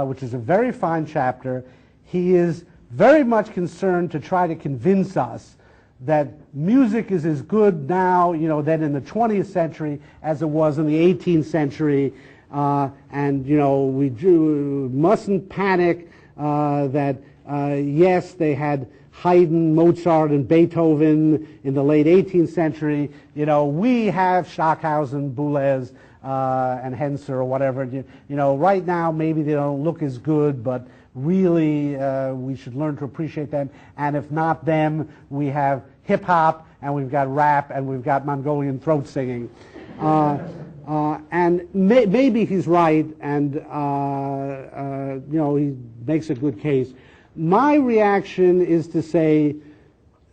which is a very fine chapter, he is very much concerned to try to convince us that music is as good now, you know, than in the 20th century as it was in the 18th century, and you know, we mustn't panic that yes, they had Haydn, Mozart, and Beethoven in the late 18th century. You know, we have Stockhausen, Boulez, and Henser, or whatever. You know, right now maybe they don't look as good, but really we should learn to appreciate them. And if not them, we have hip hop, and we've got rap, and we've got Mongolian throat singing. And maybe he's right, and you know, he makes a good case. My reaction is to say,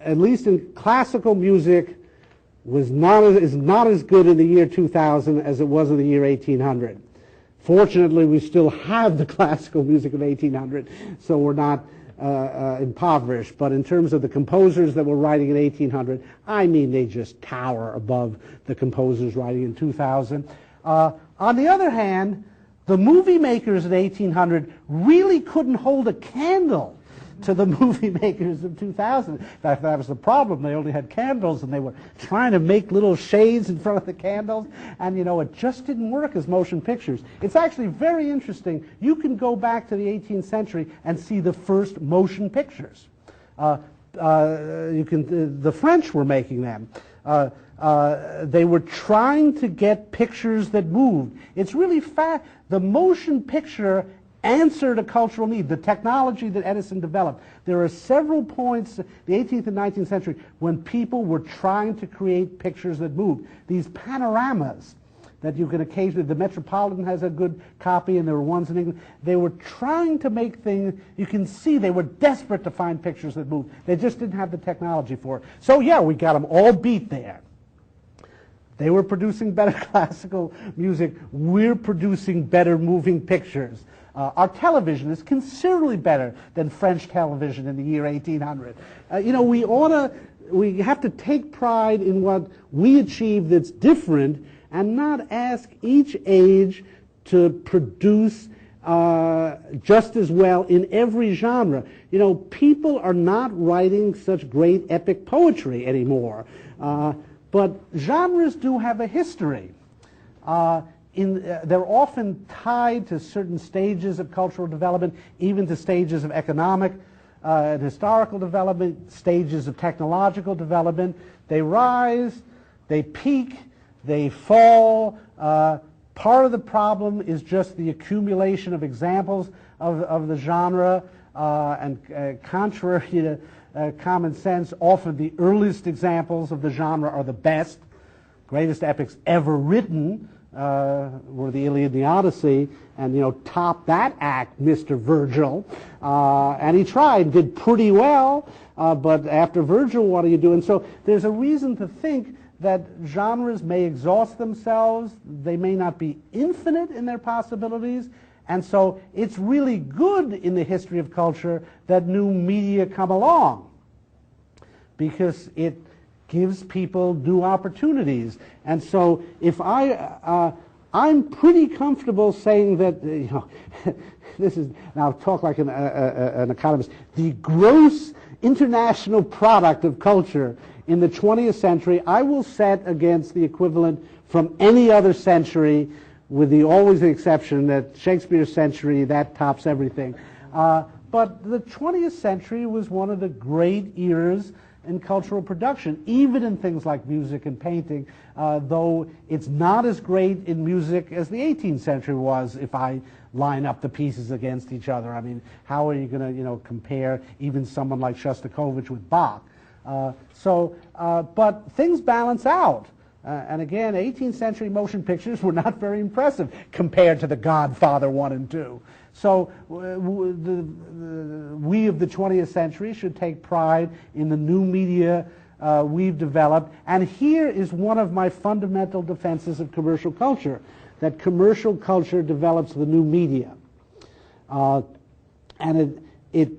at least in classical music, is not as good in the year 2000 as it was in the year 1800. Fortunately, we still have the classical music of 1800, so we're not impoverished. But in terms of the composers that were writing in 1800, I mean, they just tower above the composers writing in 2000. On the other hand, the movie makers in 1800 really couldn't hold a candle to the movie makers of 2000. In fact, that was the problem. They only had candles, and they were trying to make little shades in front of the candles, and you know, it just didn't work as motion pictures. It's actually very interesting. You can go back to the 18th century and see the first motion pictures. The French were making them. They were trying to get pictures that moved. It's really the motion picture answered a cultural need, the technology that Edison developed. There are several points, the 18th and 19th century, when people were trying to create pictures that moved. These panoramas that you can occasionally, the Metropolitan has a good copy, and there were ones in England. They were trying to make things, you can see they were desperate to find pictures that moved. They just didn't have the technology for it. So yeah, we got them all beat there. They were producing better classical music. We're producing better moving pictures. Our television is considerably better than French television in the year 1800. You know, we have to take pride in what we achieve that's different, and not ask each age to produce just as well in every genre. You know, people are not writing such great epic poetry anymore, but genres do have a history. They're often tied to certain stages of cultural development, even to stages of economic and historical development, stages of technological development. They rise, they peak, they fall. Part of the problem is just the accumulation of examples of the genre, and contrary to common sense, often the earliest examples of the genre are the best. Greatest epics ever written were the Iliad and the Odyssey, and you know, top that act, Mr. Virgil, and he tried, did pretty well, but after Virgil, what do you do? And so there's a reason to think that genres may exhaust themselves, they may not be infinite in their possibilities, and so it's really good in the history of culture that new media come along. because it gives people new opportunities. And so if I'm pretty comfortable saying that, this is, now I'll talk like an economist, the gross international product of culture in the 20th century, I will set against the equivalent from any other century, with always the exception that Shakespeare's century, that tops everything. But the 20th century was one of the great eras in cultural production, even in things like music and painting, though it's not as great in music as the 18th century was if I line up the pieces against each other. I mean, how are you going to, compare even someone like Shostakovich with Bach? But things balance out. And again, 18th century motion pictures were not very impressive compared to The Godfather 1 and 2. So we of the 20th century should take pride in the new media we've developed. And here is one of my fundamental defenses of commercial culture, that commercial culture develops the new media. And it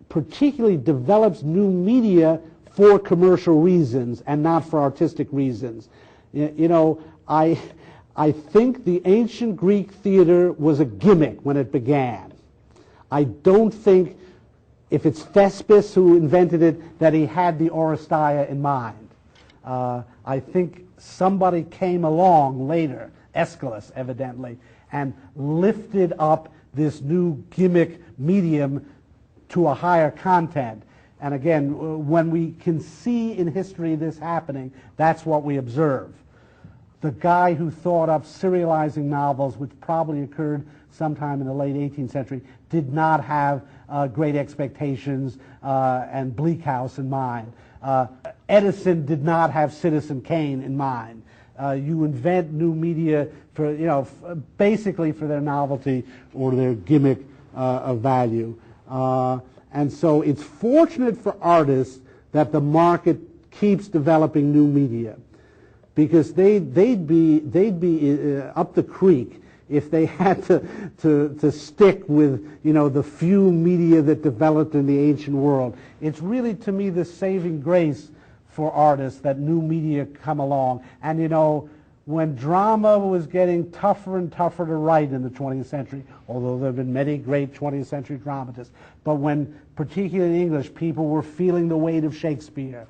particularly develops new media for commercial reasons and not for artistic reasons. I think the ancient Greek theater was a gimmick when it began. I don't think, if it's Thespis who invented it, that he had the Oresteia in mind. I think somebody came along later, Aeschylus evidently, and lifted up this new gimmick medium to a higher content. And again, when we can see in history this happening, that's what we observe. The guy who thought up serializing novels, which probably occurred sometime in the late 18th century, did not have Great Expectations and Bleak House in mind. Edison did not have Citizen Kane in mind. You invent new media for, basically for their novelty or their gimmick of value. And so it's fortunate for artists that the market keeps developing new media, because they'd be up the creek if they had to stick with the few media that developed in the ancient world. It's really, to me, the saving grace for artists that new media come along. And when drama was getting tougher and tougher to write in the 20th century, although there have been many great 20th century dramatists, but when, particularly in English, people were feeling the weight of Shakespeare,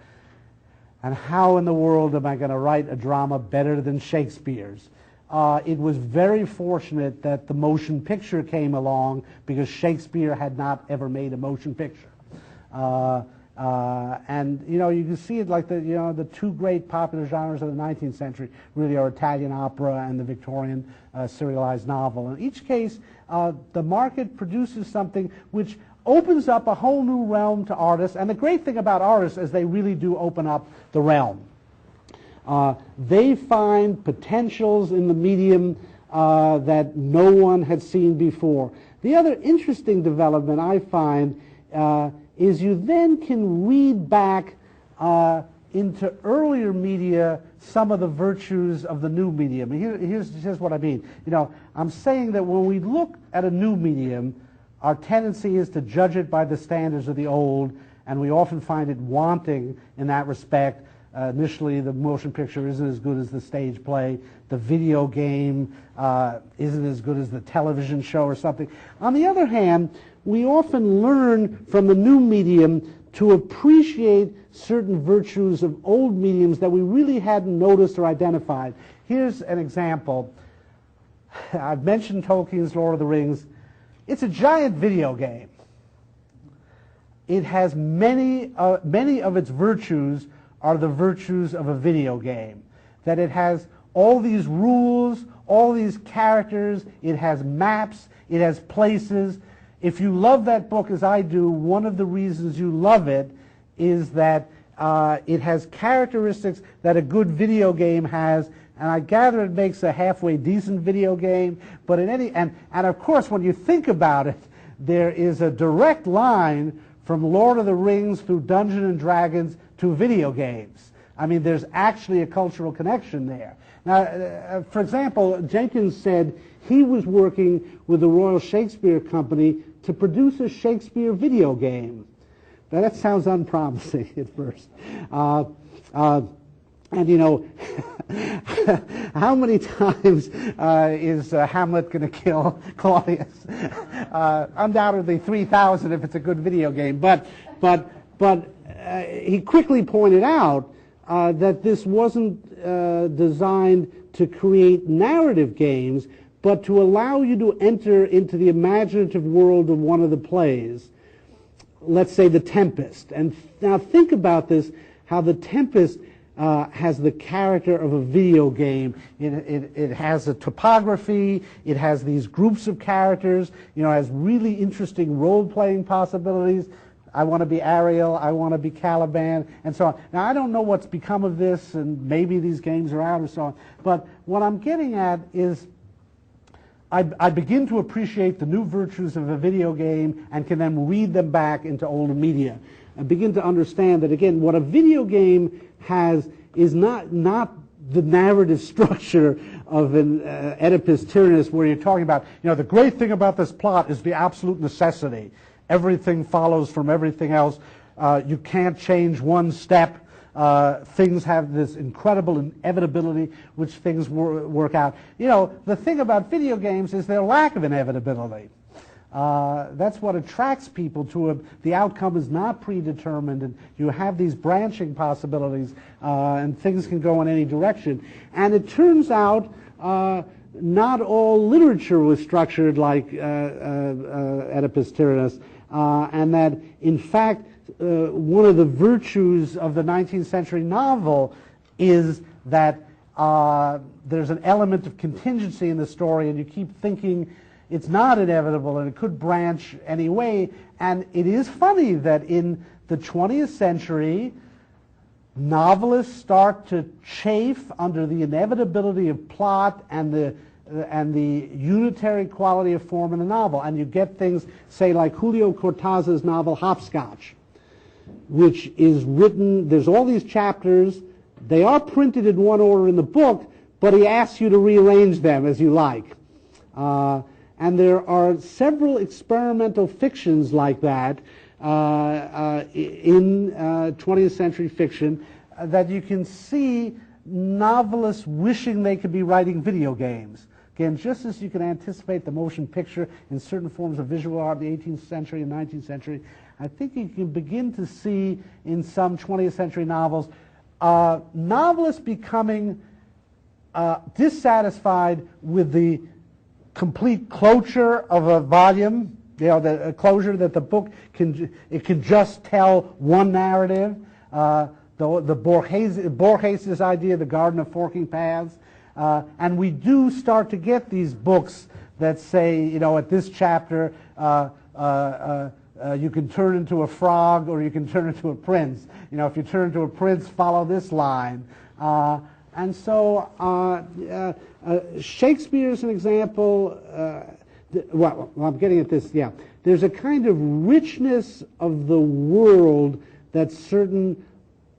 and how in the world am I going to write a drama better than Shakespeare's? It was very fortunate that the motion picture came along, because Shakespeare had not ever made a motion picture. And you can see it like the two great popular genres of the 19th century really are Italian opera and the Victorian serialized novel. In each case, the market produces something which opens up a whole new realm to artists. And the great thing about artists is they really do open up the realm. They find potentials in the medium that no one had seen before. The other interesting development I find is you then can read back into earlier media some of the virtues of the new medium. Here's what I mean. I'm saying that when we look at a new medium, our tendency is to judge it by the standards of the old, and we often find it wanting in that respect. Initially, the motion picture isn't as good as the stage play. The video game isn't as good as the television show or something. On the other hand, we often learn from the new medium to appreciate certain virtues of old mediums that we really hadn't noticed or identified. Here's an example. I've mentioned Tolkien's Lord of the Rings. It's a giant video game. It has many of its virtues are the virtues of a video game. That it has all these rules, all these characters, it has maps, it has places. If you love that book as I do, one of the reasons you love it is that it has characteristics that a good video game has, and I gather it makes a halfway decent video game. But and of course, when you think about it, there is a direct line from Lord of the Rings through Dungeons and Dragons to video games. I mean, there's actually a cultural connection there. Now, for example, Jenkins said he was working with the Royal Shakespeare Company to produce a Shakespeare video game. That sounds unpromising at first. And you know, how many times is Hamlet going to kill Claudius? Undoubtedly 3,000 if it's a good video game. But he quickly pointed out that this wasn't designed to create narrative games, but to allow you to enter into the imaginative world of one of the plays. Let's say The Tempest. And now think about this, how The Tempest has the character of a video game. It has a topography, it has these groups of characters, you know, has really interesting role-playing possibilities. I want to be Ariel, I want to be Caliban, and so on. Now, I don't know what's become of this, and maybe these games are out or so on, but what I'm getting at is I begin to appreciate the new virtues of a video game and can then read them back into older media. I begin to understand that, again, what a video game has is not the narrative structure of an Oedipus Tyrannus, where you're talking about, you know, the great thing about this plot is the absolute necessity. Everything follows from everything else. You can't change one step. Things have this incredible inevitability, which things work out. You know, the thing about video games is their lack of inevitability. That's what attracts people to it. The outcome is not predetermined, and you have these branching possibilities, and things can go in any direction. And it turns out not all literature was structured like Oedipus Tyrannus, and that, in fact, one of the virtues of the 19th century novel is that there's an element of contingency in the story, and you keep thinking it's not inevitable and it could branch anyway. And it is funny that in the 20th century, novelists start to chafe under the inevitability of plot and the unitary quality of form in the novel. And you get things, say, like Julio Cortázar's novel Hopscotch, which is written, there's all these chapters, they are printed in one order in the book, but he asks you to rearrange them as you like. And there are several experimental fictions like that in 20th century fiction that you can see novelists wishing they could be writing video games. Again, just as you can anticipate the motion picture in certain forms of visual art in the 18th century and 19th century, I think you can begin to see in some 20th century novels novelists becoming dissatisfied with the complete closure of a volume, you know, the closure that the book can just tell one narrative. The Borges' idea, the Garden of Forking Paths, and we do start to get these books that say, you know, at this chapter you can turn into a frog or you can turn into a prince. You know, if you turn into a prince, follow this line. And so Shakespeare is an example. Well, I'm getting at this, yeah. There's a kind of richness of the world that certain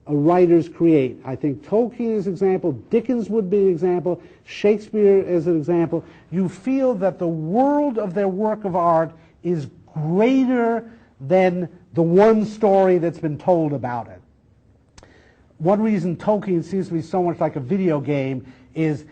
writers create. I think Tolkien is an example, Dickens would be an example, Shakespeare is an example. You feel that the world of their work of art is greater than the one story that's been told about it. One reason Tolkien seems to be so much like a video game is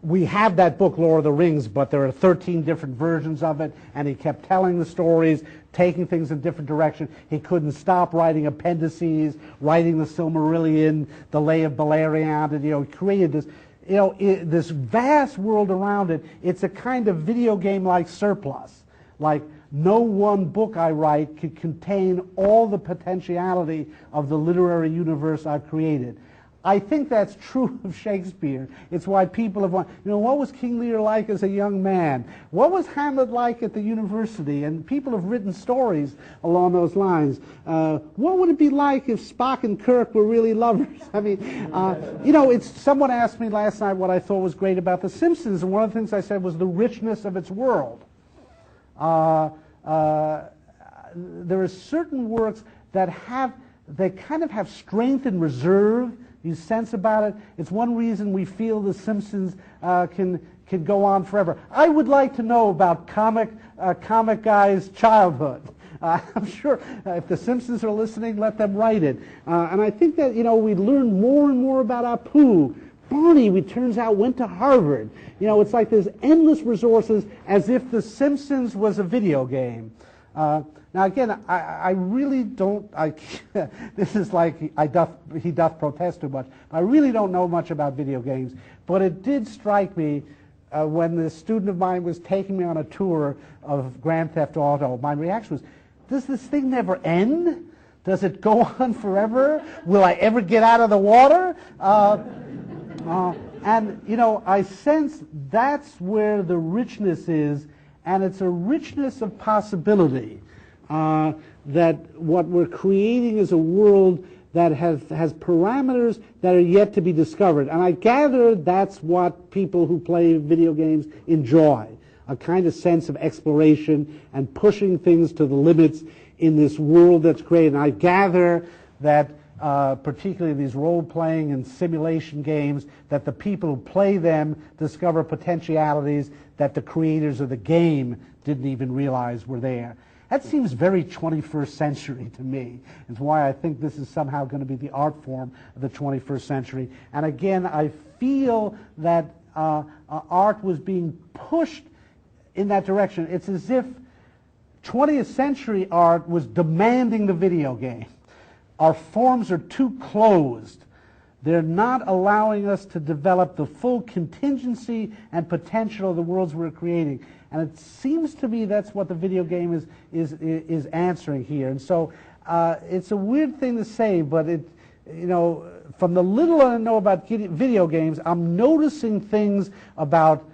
we have that book, Lord of the Rings, but there are 13 different versions of it, and he kept telling the stories, taking things in different directions. He couldn't stop writing appendices, writing the Silmarillion, the Lay of Beleriand, and, you know, he created this, you know, this vast world around it. It's a kind of video game-like surplus. Like, no one book I write could contain all the potentiality of the literary universe I've created. I think that's true of Shakespeare. It's why people have wanted, you know, what was King Lear like as a young man? What was Hamlet like at the university? And people have written stories along those lines. What would it be like if Spock and Kirk were really lovers? I mean, you know, someone asked me last night what I thought was great about The Simpsons, and one of the things I said was the richness of its world. There are certain works that they kind of have strength and reserve. You sense about it. It's one reason we feel The Simpsons can go on forever. I would like to know about comic guy's childhood. I'm sure if the Simpsons are listening, let them write it. And I think that, we learn more and more about Apu. Barney, it turns out, went to Harvard. It's like there's endless resources, as if The Simpsons was a video game. Now again, I really don't, this is like he doth protest too much. I really don't know much about video games, but it did strike me when the student of mine was taking me on a tour of Grand Theft Auto, my reaction was, does this thing never end? Does it go on forever? Will I ever get out of the water? And, I sense that's where the richness is, and it's a richness of possibility. That what we're creating is a world that has parameters that are yet to be discovered. And I gather that's what people who play video games enjoy, a kind of sense of exploration and pushing things to the limits in this world that's created. And I gather that particularly these role-playing and simulation games, that the people who play them discover potentialities that the creators of the game didn't even realize were there. That seems very 21st century to me. It's why I think this is somehow going to be the art form of the 21st century. And again, I feel that art was being pushed in that direction. It's as if 20th century art was demanding the video game. Our forms are too closed. They're not allowing us to develop the full contingency and potential of the worlds we're creating. And it seems to me that's what the video game is answering here. And so it's a weird thing to say, but from the little I know about video games, I'm noticing things about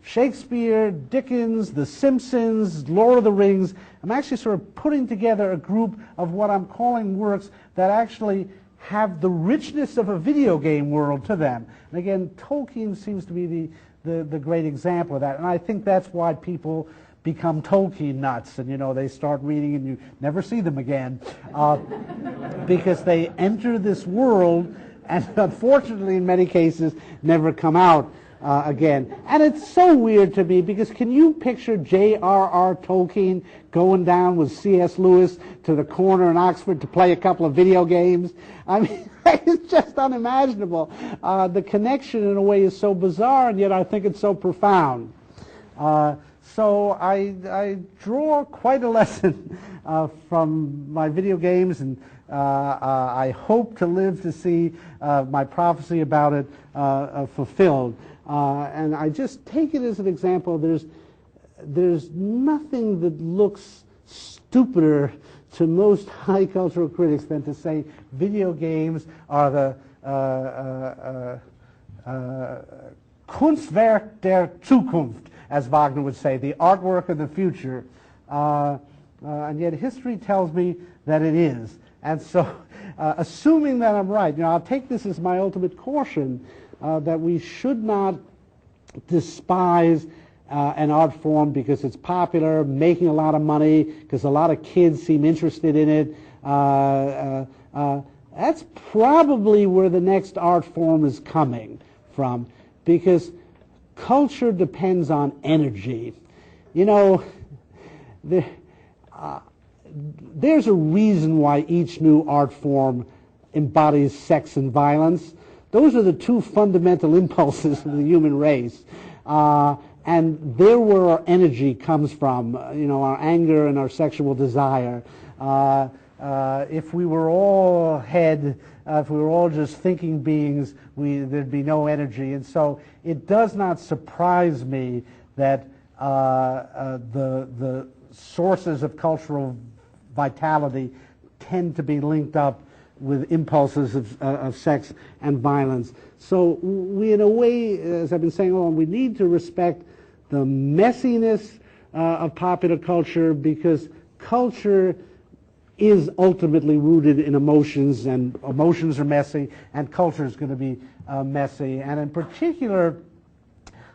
Shakespeare, Dickens, The Simpsons, Lord of the Rings. I'm actually sort of putting together a group of what I'm calling works that actually have the richness of a video game world to them. And again, Tolkien seems to be the great example of that. And I think that's why people become Tolkien nuts, and they start reading and you never see them again because they enter this world and unfortunately in many cases never come out again. And it's so weird to me because can you picture J.R.R. Tolkien going down with C.S. Lewis to the corner in Oxford to play a couple of video games? I mean, it's just unimaginable. The connection in a way is so bizarre, and yet I think it's so profound. So I draw quite a lesson from my video games, and I hope to live to see my prophecy about it fulfilled. And I just take it as an example. There's nothing that looks stupider to most high cultural critics than to say video games are the Kunstwerk der Zukunft, as Wagner would say, the artwork of the future. And yet history tells me that it is. And so assuming that I'm right, I'll take this as my ultimate caution, that we should not despise an art form because it's popular, making a lot of money, because a lot of kids seem interested in it. That's probably where the next art form is coming from, because culture depends on energy. There's a reason why each new art form embodies sex and violence. Those are the two fundamental impulses of the human race. And they're where our energy comes from, our anger and our sexual desire. If we were all head, if we were all just thinking beings, there'd be no energy. And so it does not surprise me that the sources of cultural vitality tend to be linked up with impulses of sex and violence. So we, in a way, as I've been saying all along, we need to respect the messiness of popular culture, because culture is ultimately rooted in emotions, and emotions are messy, and culture is going to be messy. And in particular,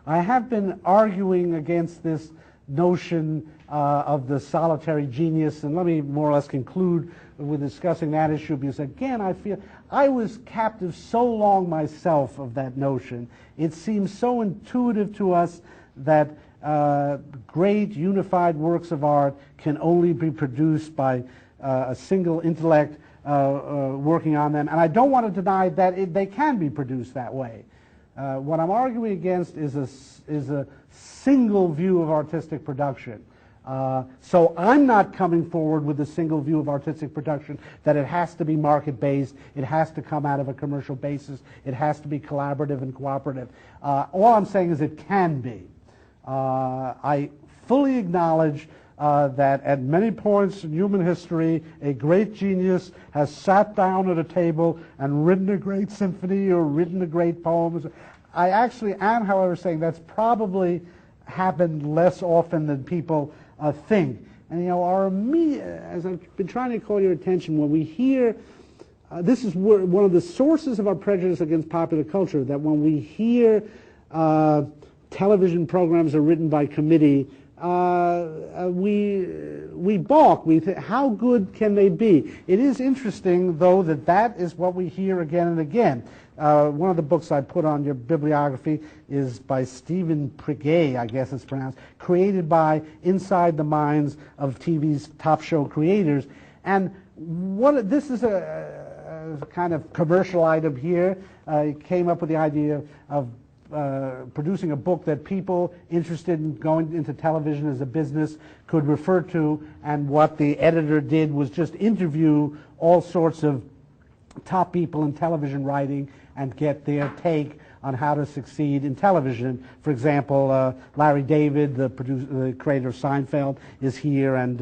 I have been arguing against this notion of the solitary genius, and let me more or less conclude with discussing that issue, because again I feel I was captive so long myself of that notion. It seems so intuitive to us that great unified works of art can only be produced by a single intellect working on them, and I don't want to deny that they can be produced that way. What I'm arguing against is a single view of artistic production. So I'm not coming forward with a single view of artistic production that it has to be market-based, it has to come out of a commercial basis, it has to be collaborative and cooperative. All I'm saying is it can be. I fully acknowledge that at many points in human history, a great genius has sat down at a table and written a great symphony or written a great poem. I actually am, however, saying that's probably happened less often than people think. And you know, as I've been trying to call your attention, when we hear, this is one of the sources of our prejudice against popular culture, that when we hear television programs are written by committee, we balk. We think, how good can they be? It is interesting, though, that is what we hear again and again. One of the books I put on your bibliography is by Stephen Prigay, I guess it's pronounced, created by Inside the Minds of TV's top show creators. And this is a kind of commercial item here. He came up with the idea of producing a book that people interested in going into television as a business could refer to, and what the editor did was just interview all sorts of top people in television writing and get their take on how to succeed in television. For example, Larry David, the creator of Seinfeld, is here, and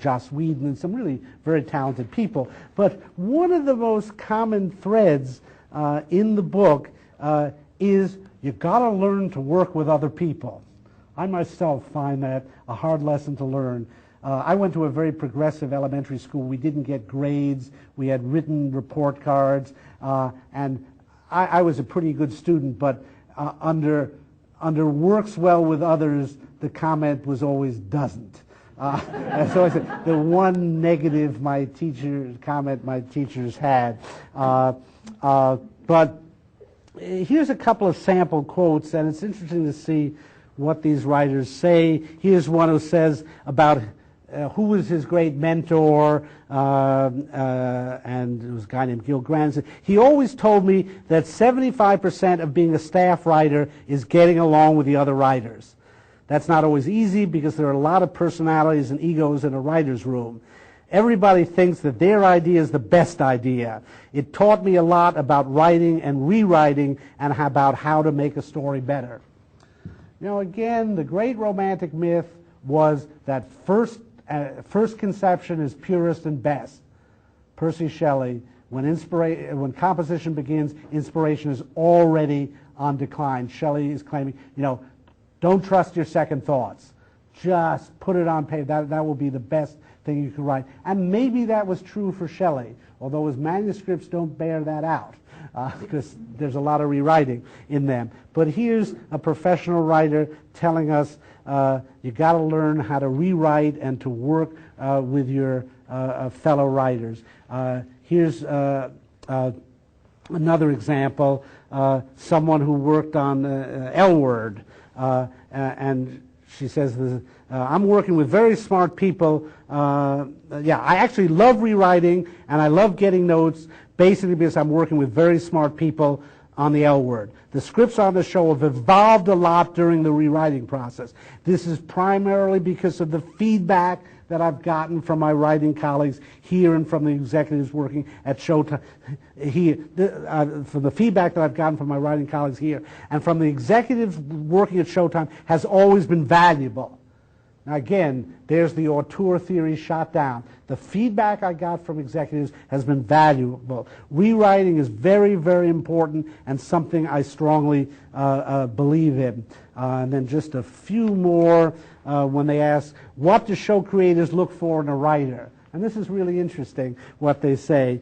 Joss Whedon, and some really very talented people. But one of the most common threads in the book is you got to learn to work with other people. I myself find that a hard lesson to learn. I went to a very progressive elementary school. We didn't get grades. We had written report cards, and I was a pretty good student, but under works well with others, the comment was always doesn't. And so I said, the one negative my teachers had. But here's a couple of sample quotes, and it's interesting to see what these writers say. Here's one who says about who was his great mentor, and it was a guy named Gil Grant. He always told me that 75% of being a staff writer is getting along with the other writers. That's not always easy because there are a lot of personalities and egos in a writer's room. Everybody thinks that their idea is the best idea. It taught me a lot about writing and rewriting and about how to make a story better. You know, again, the great romantic myth was that first conception is purest and best. Percy Shelley, when composition begins, inspiration is already on decline. Shelley is claiming, you know, don't trust your second thoughts. Just put it on paper. That will be the best thing you can write. And maybe that was true for Shelley, although his manuscripts don't bear that out, because there's a lot of rewriting in them. But here's a professional writer telling us you got to learn how to rewrite and to work with your fellow writers. Here's another example, someone who worked on L Word, and she says, I'm working with very smart people. Yeah, I actually love rewriting, and I love getting notes, basically because I'm working with very smart people on the L Word. The scripts on the show have evolved a lot during the rewriting process. This is primarily because of the feedback that I've gotten from my writing colleagues here and from the executives working at Showtime. From the feedback that I've gotten from my writing colleagues here and from the executives working at Showtime has always been valuable. Now again, there's the auteur theory shot down. The feedback I got from executives has been valuable. Rewriting is very, very important and something I strongly believe in. And then just a few more when they ask, what do show creators look for in a writer? And this is really interesting what they say.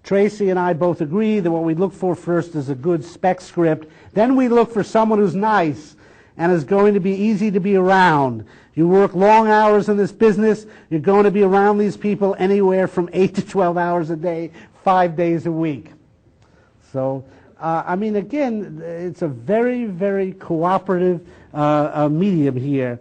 Tracy and I both agree that what we look for first is a good spec script. Then we look for someone who's nice and is going to be easy to be around. You work long hours in this business, you're going to be around these people anywhere from 8 to 12 hours a day, 5 days a week. So I mean, again, it's a very, very cooperative medium here.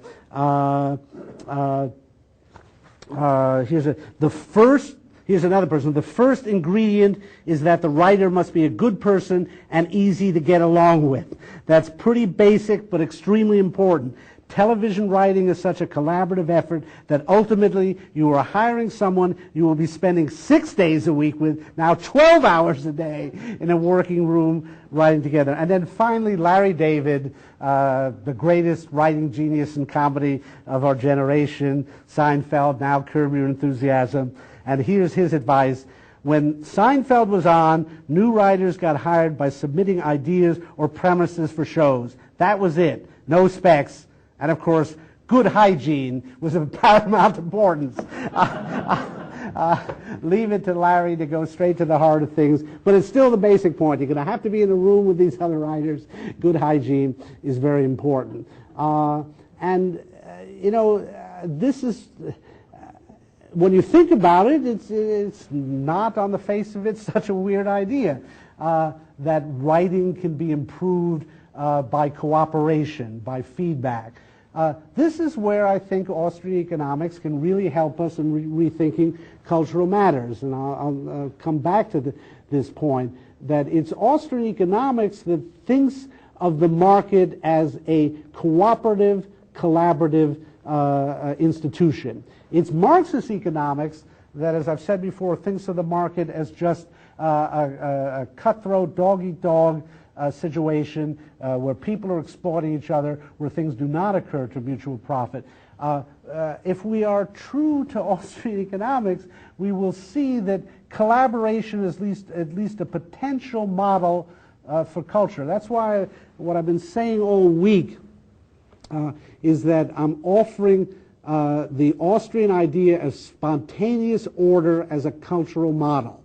Here's another person. The first ingredient is that the writer must be a good person and easy to get along with. That's pretty basic but extremely important. Television writing is such a collaborative effort that ultimately you are hiring someone you will be spending 6 days a week with, now 12 hours a day in a working room writing together. And then finally, Larry David, the greatest writing genius in comedy of our generation, Seinfeld, now Curb Your Enthusiasm. And here's his advice. When Seinfeld was on, new writers got hired by submitting ideas or premises for shows. That was it. No specs. And of course, good hygiene was of paramount importance. Leave it to Larry to go straight to the heart of things, but it's still the basic point. You're going to have to be in a room with these other writers. Good hygiene is very important. This is, when you think about it, it's not on the face of it such a weird idea that writing can be improved by cooperation, by feedback. This is where I think Austrian economics can really help us in rethinking cultural matters. And I'll come back to this point, that it's Austrian economics that thinks of the market as a cooperative, collaborative institution. It's Marxist economics that, as I've said before, thinks of the market as just a cutthroat, dog-eat-dog situation where people are exploiting each other, where things do not occur to mutual profit. If we are true to Austrian economics, we will see that collaboration is at least a potential model for culture. That's why what I've been saying all week is that I'm offering the Austrian idea of spontaneous order as a cultural model,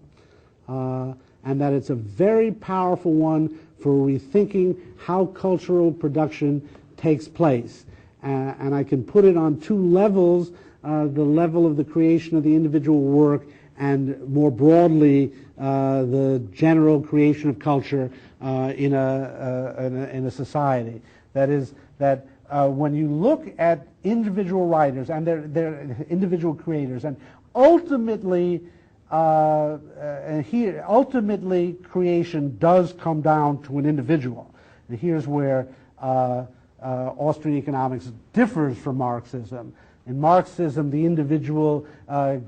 and that it's a very powerful one for rethinking how cultural production takes place. And I can put it on two levels, the level of the creation of the individual work and more broadly the general creation of culture in a society. That is, that when you look at individual writers and their individual creators, and ultimately ultimately creation does come down to an individual. And here's where Austrian economics differs from Marxism. In Marxism, the individual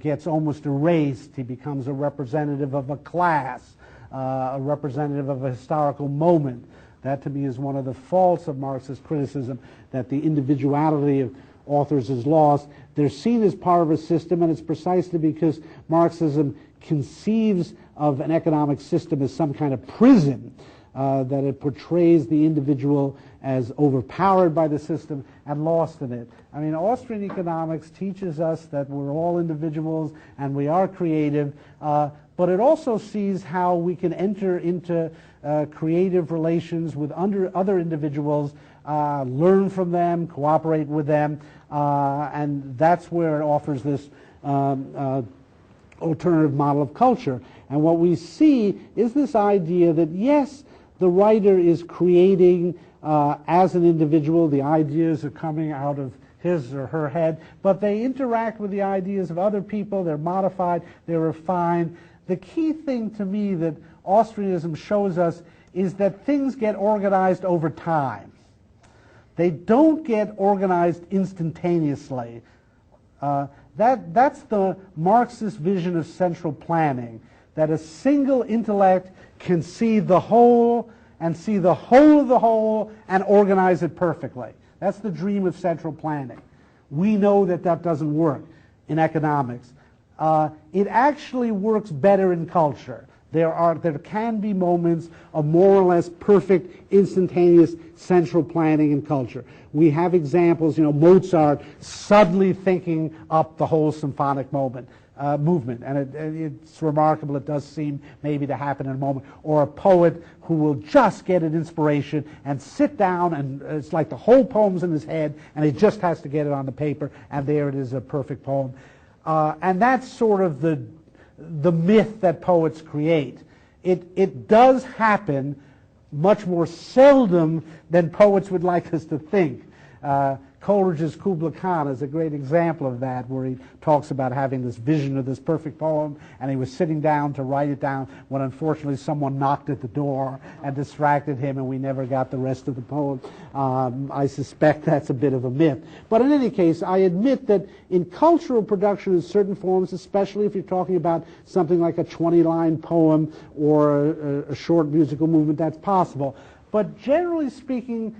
gets almost erased. He becomes a representative of a class, a representative of a historical moment. That, to me, is one of the faults of Marxist criticism, that the individuality of authors is lost. They're seen as part of a system, and it's precisely because Marxism conceives of an economic system as some kind of prison, that it portrays the individual as overpowered by the system and lost in it. I mean, Austrian economics teaches us that we're all individuals and we are creative, but it also sees how we can enter into creative relations with other individuals, learn from them, cooperate with them, and that's where it offers this alternative model of culture. And what we see is this idea that, yes, the writer is creating as an individual, the ideas are coming out of his or her head, but they interact with the ideas of other people, they're modified, they're refined. The key thing to me that Austrianism shows us is that things get organized over time. They don't get organized instantaneously. That's the Marxist vision of central planning, that a single intellect can see the whole and see the whole of the whole and organize it perfectly. That's the dream of central planning. We know that that doesn't work in economics. It actually works better in culture. There can be moments of more or less perfect, instantaneous central planning in culture. We have examples, Mozart suddenly thinking up the whole symphonic movement, and it's remarkable. It does seem maybe to happen in a moment. Or a poet who will just get an inspiration and sit down, and it's like the whole poem's in his head, and he just has to get it on the paper, and there it is, a perfect poem. And that's sort of the myth that poets create. It does happen, much more seldom than poets would like us to think. Coleridge's Kubla Khan is a great example of that, where he talks about having this vision of this perfect poem, and he was sitting down to write it down when unfortunately someone knocked at the door and distracted him, and we never got the rest of the poem. I suspect that's a bit of a myth. But in any case, I admit that in cultural production in certain forms, especially if you're talking about something like a 20-line poem or a short musical movement, that's possible. But generally speaking,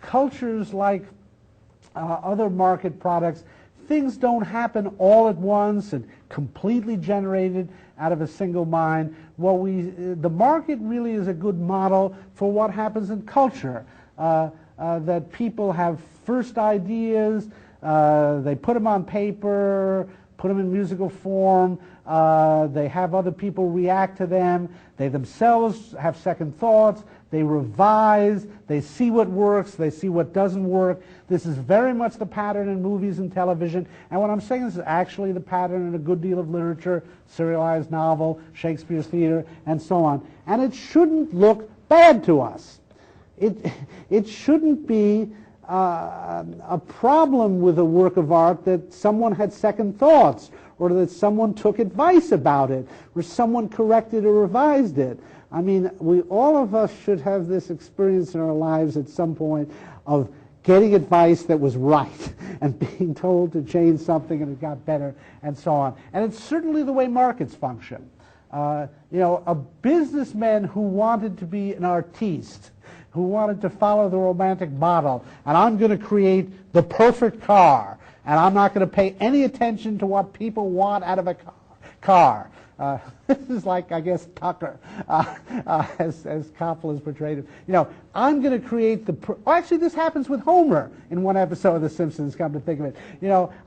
cultures like other market products, things don't happen all at once and completely generated out of a single mind. The market really is a good model for what happens in culture. That people have first ideas, they put them on paper, put them in musical form, they have other people react to them, they themselves have second thoughts, they revise, they see what works, they see what doesn't work. This is very much the pattern in movies and television, and what I'm saying is actually the pattern in a good deal of literature, serialized novel, Shakespeare's theater, and so on. And it shouldn't look bad to us. It shouldn't be a problem with a work of art that someone had second thoughts, or that someone took advice about it, or someone corrected or revised it. I mean, all of us should have this experience in our lives at some point of getting advice that was right and being told to change something and it got better and so on. And it's certainly the way markets function. A businessman who wanted to be an artiste, who wanted to follow the romantic model, and I'm going to create the perfect car, and I'm not going to pay any attention to what people want out of a car. This is like, I guess, Tucker, as Coppola's portrayed him. I'm going to create actually, this happens with Homer in one episode of The Simpsons, come to think of it.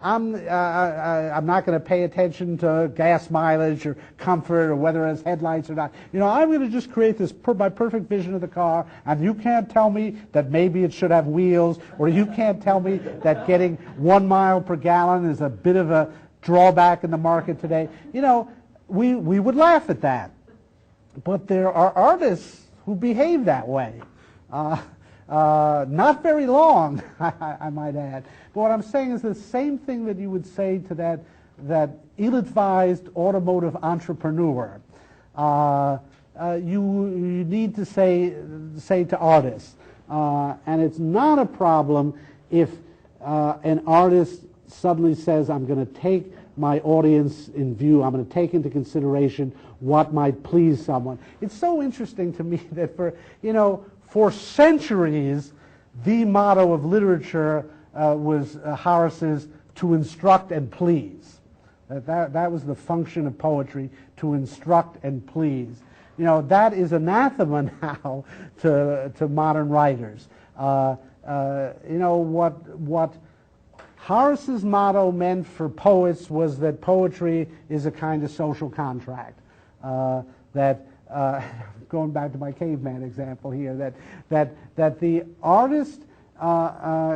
I'm not going to pay attention to gas mileage or comfort or whether it has headlights or not. I'm going to just create my perfect vision of the car, and you can't tell me that maybe it should have wheels, or you can't tell me that getting 1 mile per gallon is a bit of a drawback in the market today. We would laugh at that. But there are artists who behave that way. Not very long, I might add. But what I'm saying is the same thing that you would say to that ill-advised automotive entrepreneur. You need to say to artists. And it's not a problem if an artist suddenly says, I'm going to take my audience in view, I'm going to take into consideration what might please someone. It's so interesting to me that for centuries, the motto of literature was Horace's to instruct and please. That was the function of poetry, to instruct and please. That is anathema now to modern writers. What Horace's motto meant for poets was that poetry is a kind of social contract. Going back to my caveman example here, that the artist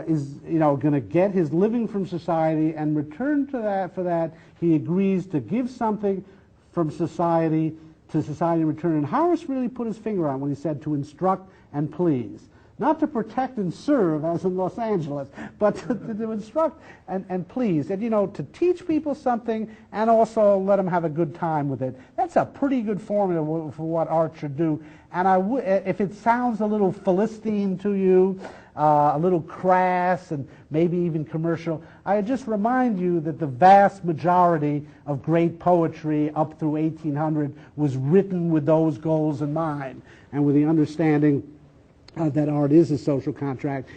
is going to get his living from society, and return for that he agrees to give something from society to society in return. And Horace really put his finger on when he said to instruct and please. Not to protect and serve, as in Los Angeles, but to instruct and please. And, to teach people something and also let them have a good time with it. That's a pretty good formula for what art should do. And if it sounds a little Philistine to you, a little crass and maybe even commercial, I just remind you that the vast majority of great poetry up through 1800 was written with those goals in mind and with the understanding that art is a social contract.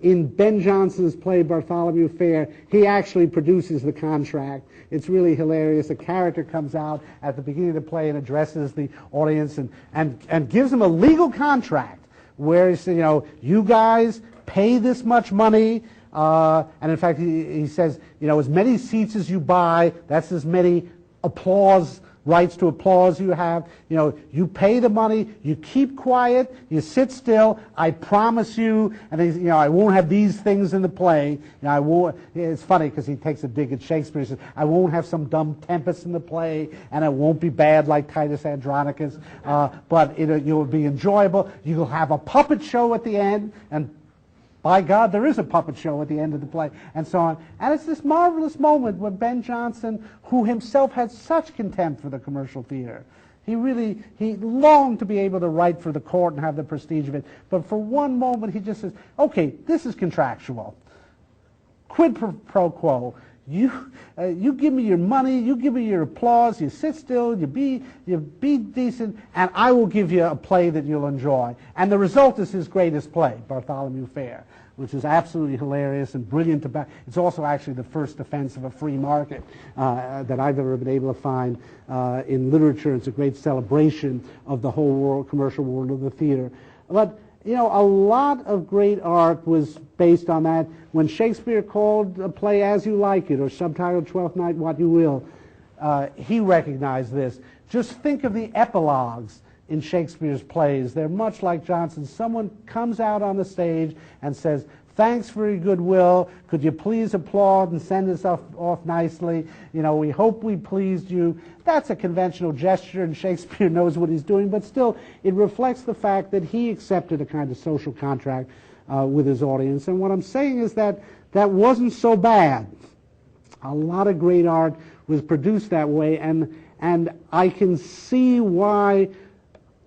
In Ben Jonson's play Bartholomew Fair, he actually produces the contract. It's really hilarious. A character comes out at the beginning of the play and addresses the audience and gives them a legal contract where he says, you guys pay this much money, and in fact he says, as many seats as you buy, that's as many applause rights to applause you have. You know, you pay the money, you keep quiet, you sit still. I promise you, and you know, I won't have these things in the play. You know, I won't. It's funny because he takes a dig at Shakespeare. He says, I won't have some dumb tempest in the play, and it won't be bad like Titus Andronicus, but you'll be enjoyable. You'll have a puppet show at the end, and by God, there is a puppet show at the end of the play, and so on. And it's this marvelous moment when Ben Jonson, who himself had such contempt for the commercial theater, he longed to be able to write for the court and have the prestige of it, but for one moment he just says, okay, this is contractual. Quid pro quo. You give me your money, you give me your applause, you sit still, you be decent, and I will give you a play that you'll enjoy. And the result is his greatest play, Bartholomew Fair, which is absolutely hilarious and brilliant about. It's also actually the first defense of a free market that I've ever been able to find in literature. It's a great celebration of the whole world, commercial world of the theater. But you know, a lot of great art was based on that. When Shakespeare called a play As You Like It, or subtitled Twelfth Night, What You Will, he recognized this. Just think of the epilogues in Shakespeare's plays. They're much like Jonson. Someone comes out on the stage and says, thanks for your goodwill. Could you please applaud and send us off nicely? You know, we hope we pleased you. That's a conventional gesture, and Shakespeare knows what he's doing, but still, it reflects the fact that he accepted a kind of social contract with his audience. And what I'm saying is that that wasn't so bad. A lot of great art was produced that way, and I can see why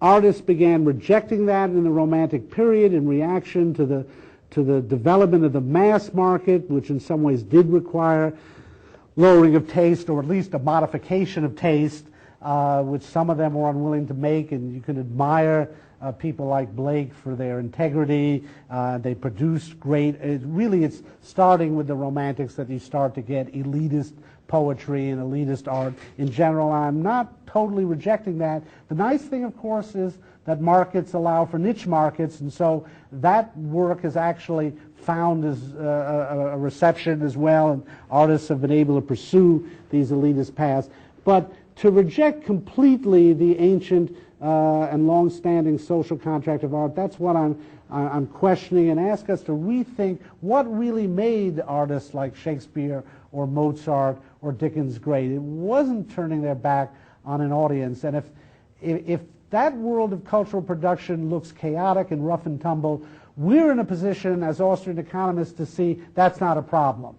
artists began rejecting that in the Romantic period in reaction to the development of the mass market, which in some ways did require lowering of taste, or at least a modification of taste, which some of them were unwilling to make. And you can admire people like Blake for their integrity. They produced great. It's starting with the Romantics that you start to get elitist poetry and elitist art in general. I'm not totally rejecting that. The nice thing, of course, is that markets allow for niche markets, and so that work has actually found as a reception as well, and artists have been able to pursue these elitist paths. But to reject completely the ancient and long-standing social contract of art, that's what I'm questioning, and ask us to rethink what really made artists like Shakespeare or Mozart or Dickens great. It wasn't turning their back on an audience, and if that world of cultural production looks chaotic and rough and tumble, we're in a position as Austrian economists to see that's not a problem.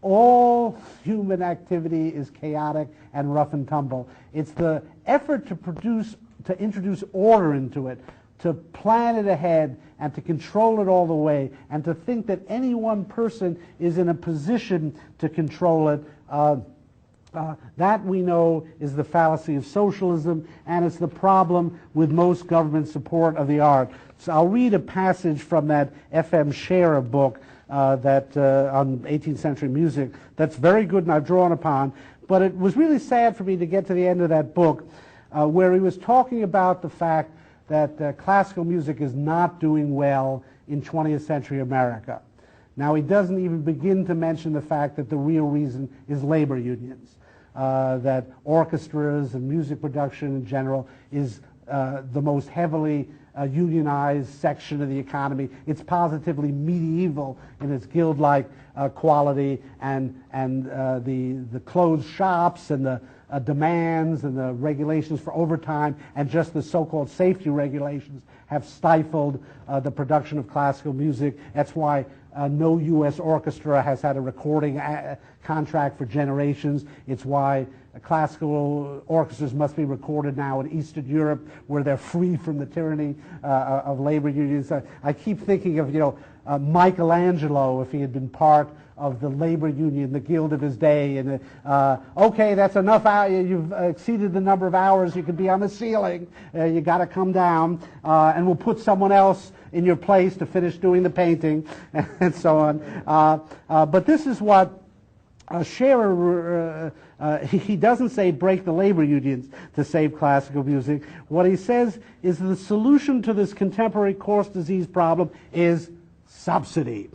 All human activity is chaotic and rough and tumble. It's the effort to introduce order into it, to plan it ahead and to control it all the way, and to think that any one person is in a position to control it. That we know is the fallacy of socialism, and it's the problem with most government support of the art. So I'll read a passage from that F.M. Scherer book on 18th century music that's very good and I've drawn upon, but it was really sad for me to get to the end of that book where he was talking about the fact that classical music is not doing well in 20th century America. Now, he doesn't even begin to mention the fact that the real reason is labor unions. That orchestras and music production in general is the most heavily unionized section of the economy. It's positively medieval in its guild-like quality, and the closed shops and the demands and the regulations for overtime and just the so-called safety regulations have stifled the production of classical music. That's why no U.S. orchestra has had a recording contract for generations. It's why classical orchestras must be recorded now in Eastern Europe, where they're free from the tyranny of labor unions. I keep thinking of, Michelangelo, if he had been part of the labor union, the guild of his day, and okay, that's enough. You've exceeded the number of hours you could be on the ceiling. You got to come down, and we'll put someone else in your place to finish doing the painting, and so on. But this is what Scherer, he doesn't say break the labor unions to save classical music. What he says is the solution to this contemporary coarse disease problem is subsidy.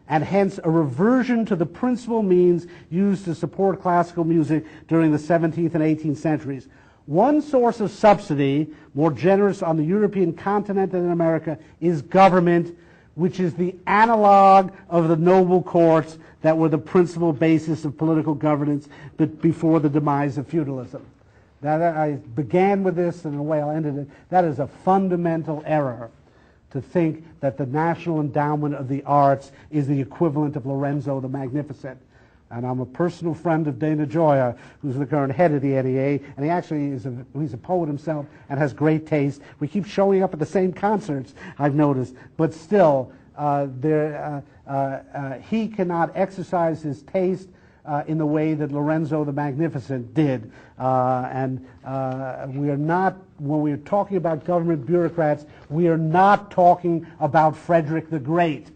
and hence a reversion to the principal means used to support classical music during the 17th and 18th centuries. One source of subsidy, more generous on the European continent than in America, is government, which is the analog of the noble courts that were the principal basis of political governance but before the demise of feudalism. Now, I began with this, and in a way I'll end it. That is a fundamental error, to think that the National Endowment of the Arts is the equivalent of Lorenzo the Magnificent. And I'm a personal friend of Dana Gioia, who's the current head of the NEA, and he actually he's a poet himself and has great taste. We keep showing up at the same concerts, I've noticed, but still, he cannot exercise his taste in the way that Lorenzo the Magnificent did. We are not, when we're talking about government bureaucrats, we are not talking about Frederick the Great.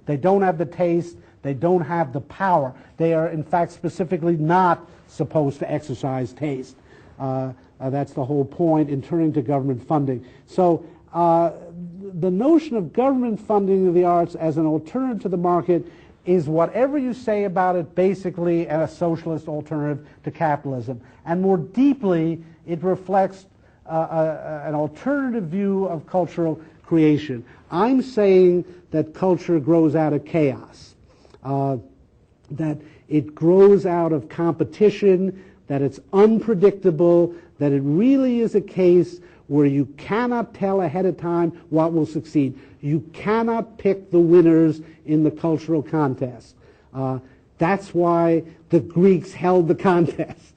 They don't have the taste, they don't have the power. They are, in fact, specifically not supposed to exercise taste. That's the whole point in turning to government funding. So the notion of government funding of the arts as an alternative to the market is, whatever you say about it, basically a socialist alternative to capitalism. And more deeply, it reflects an alternative view of cultural creation. I'm saying that culture grows out of chaos, that it grows out of competition, that it's unpredictable, that it really is a case where you cannot tell ahead of time what will succeed. You cannot pick the winners in the cultural contest. That's why the Greeks held the contest.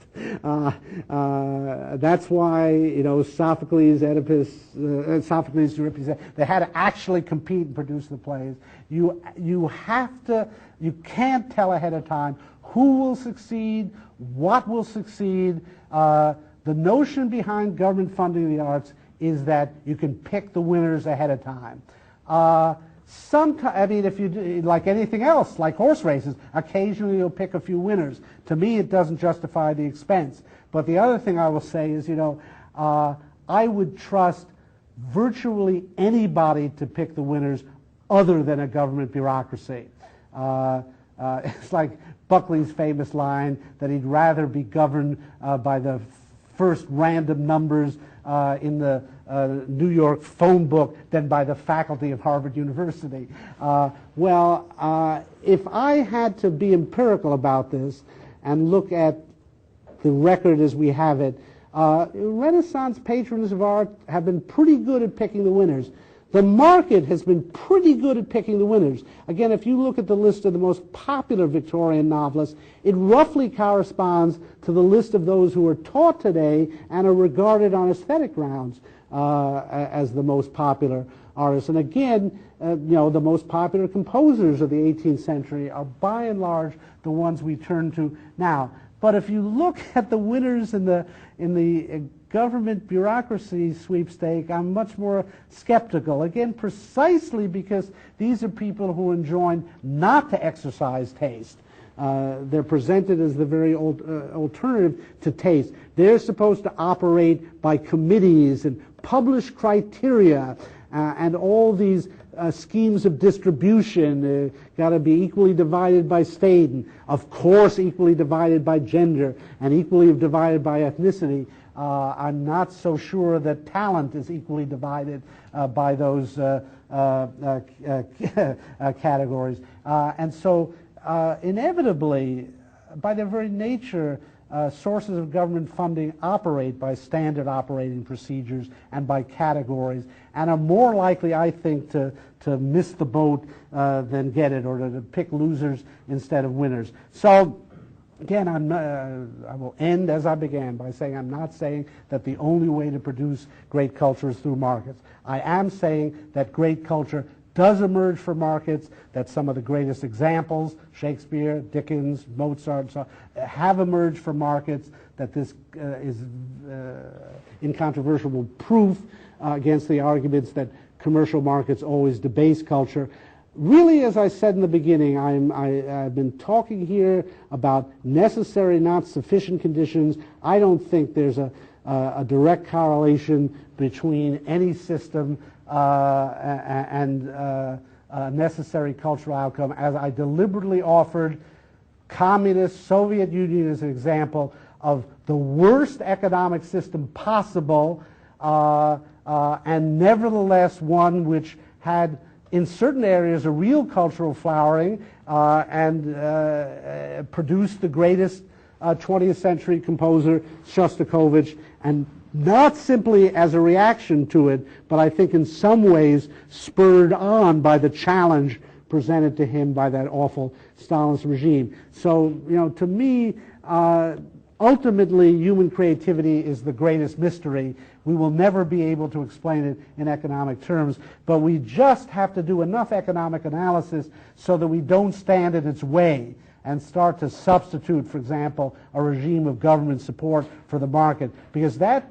That's why, you know, Sophocles, Oedipus, Sophocles, Euripides, they had to actually compete and produce the plays. You can't tell ahead of time who will succeed, what will succeed. The notion behind government funding of the arts is that you can pick the winners ahead of time. Sometimes, I mean, if you do, like anything else, like horse races, occasionally you'll pick a few winners. To me, it doesn't justify the expense. But the other thing I will say is, you know, I would trust virtually anybody to pick the winners other than a government bureaucracy. It's like Buckley's famous line that he'd rather be governed by the first random numbers in the New York phone book than by the faculty of Harvard University. If I had to be empirical about this and look at the record as we have it, Renaissance patrons of art have been pretty good at picking the winners. The market has been pretty good at picking the winners. Again, if you look at the list of the most popular Victorian novelists, it roughly corresponds to the list of those who are taught today and are regarded on aesthetic grounds as the most popular artists. And again, you know, the most popular composers of the 18th century are by and large the ones we turn to now. But if you look at the winners in the government bureaucracy sweepstake, I'm much more skeptical. Again, precisely because these are people who enjoin not to exercise taste. They're presented as the very alternative to taste. They're supposed to operate by committees and publish criteria and all these schemes of distribution. Got to be equally divided by state, and of course equally divided by gender, and equally divided by ethnicity. I'm not so sure that talent is equally divided by those categories. And so inevitably, by their very nature, sources of government funding operate by standard operating procedures and by categories, and are more likely, I think, to miss the boat than get it, or to pick losers instead of winners. So again, I will end as I began by saying I'm not saying that the only way to produce great culture is through markets. I am saying that great culture does emerge from markets, that some of the greatest examples, Shakespeare, Dickens, Mozart, so, have emerged from markets, that this is incontrovertible proof against the arguments that commercial markets always debase culture. Really, as I said in the beginning, I've been talking here about necessary, not sufficient conditions. I don't think there's a direct correlation between any system and necessary cultural outcome, as I deliberately offered communist Soviet Union as an example of the worst economic system possible, and nevertheless one which had in certain areas a real cultural flowering and produced the greatest 20th century composer, Shostakovich, and not simply as a reaction to it, but I think in some ways spurred on by the challenge presented to him by that awful Stalinist regime. So, to me, ultimately human creativity is the greatest mystery. We will never be able to explain it in economic terms, but we just have to do enough economic analysis so that we don't stand in its way and start to substitute, for example, a regime of government support for the market, because that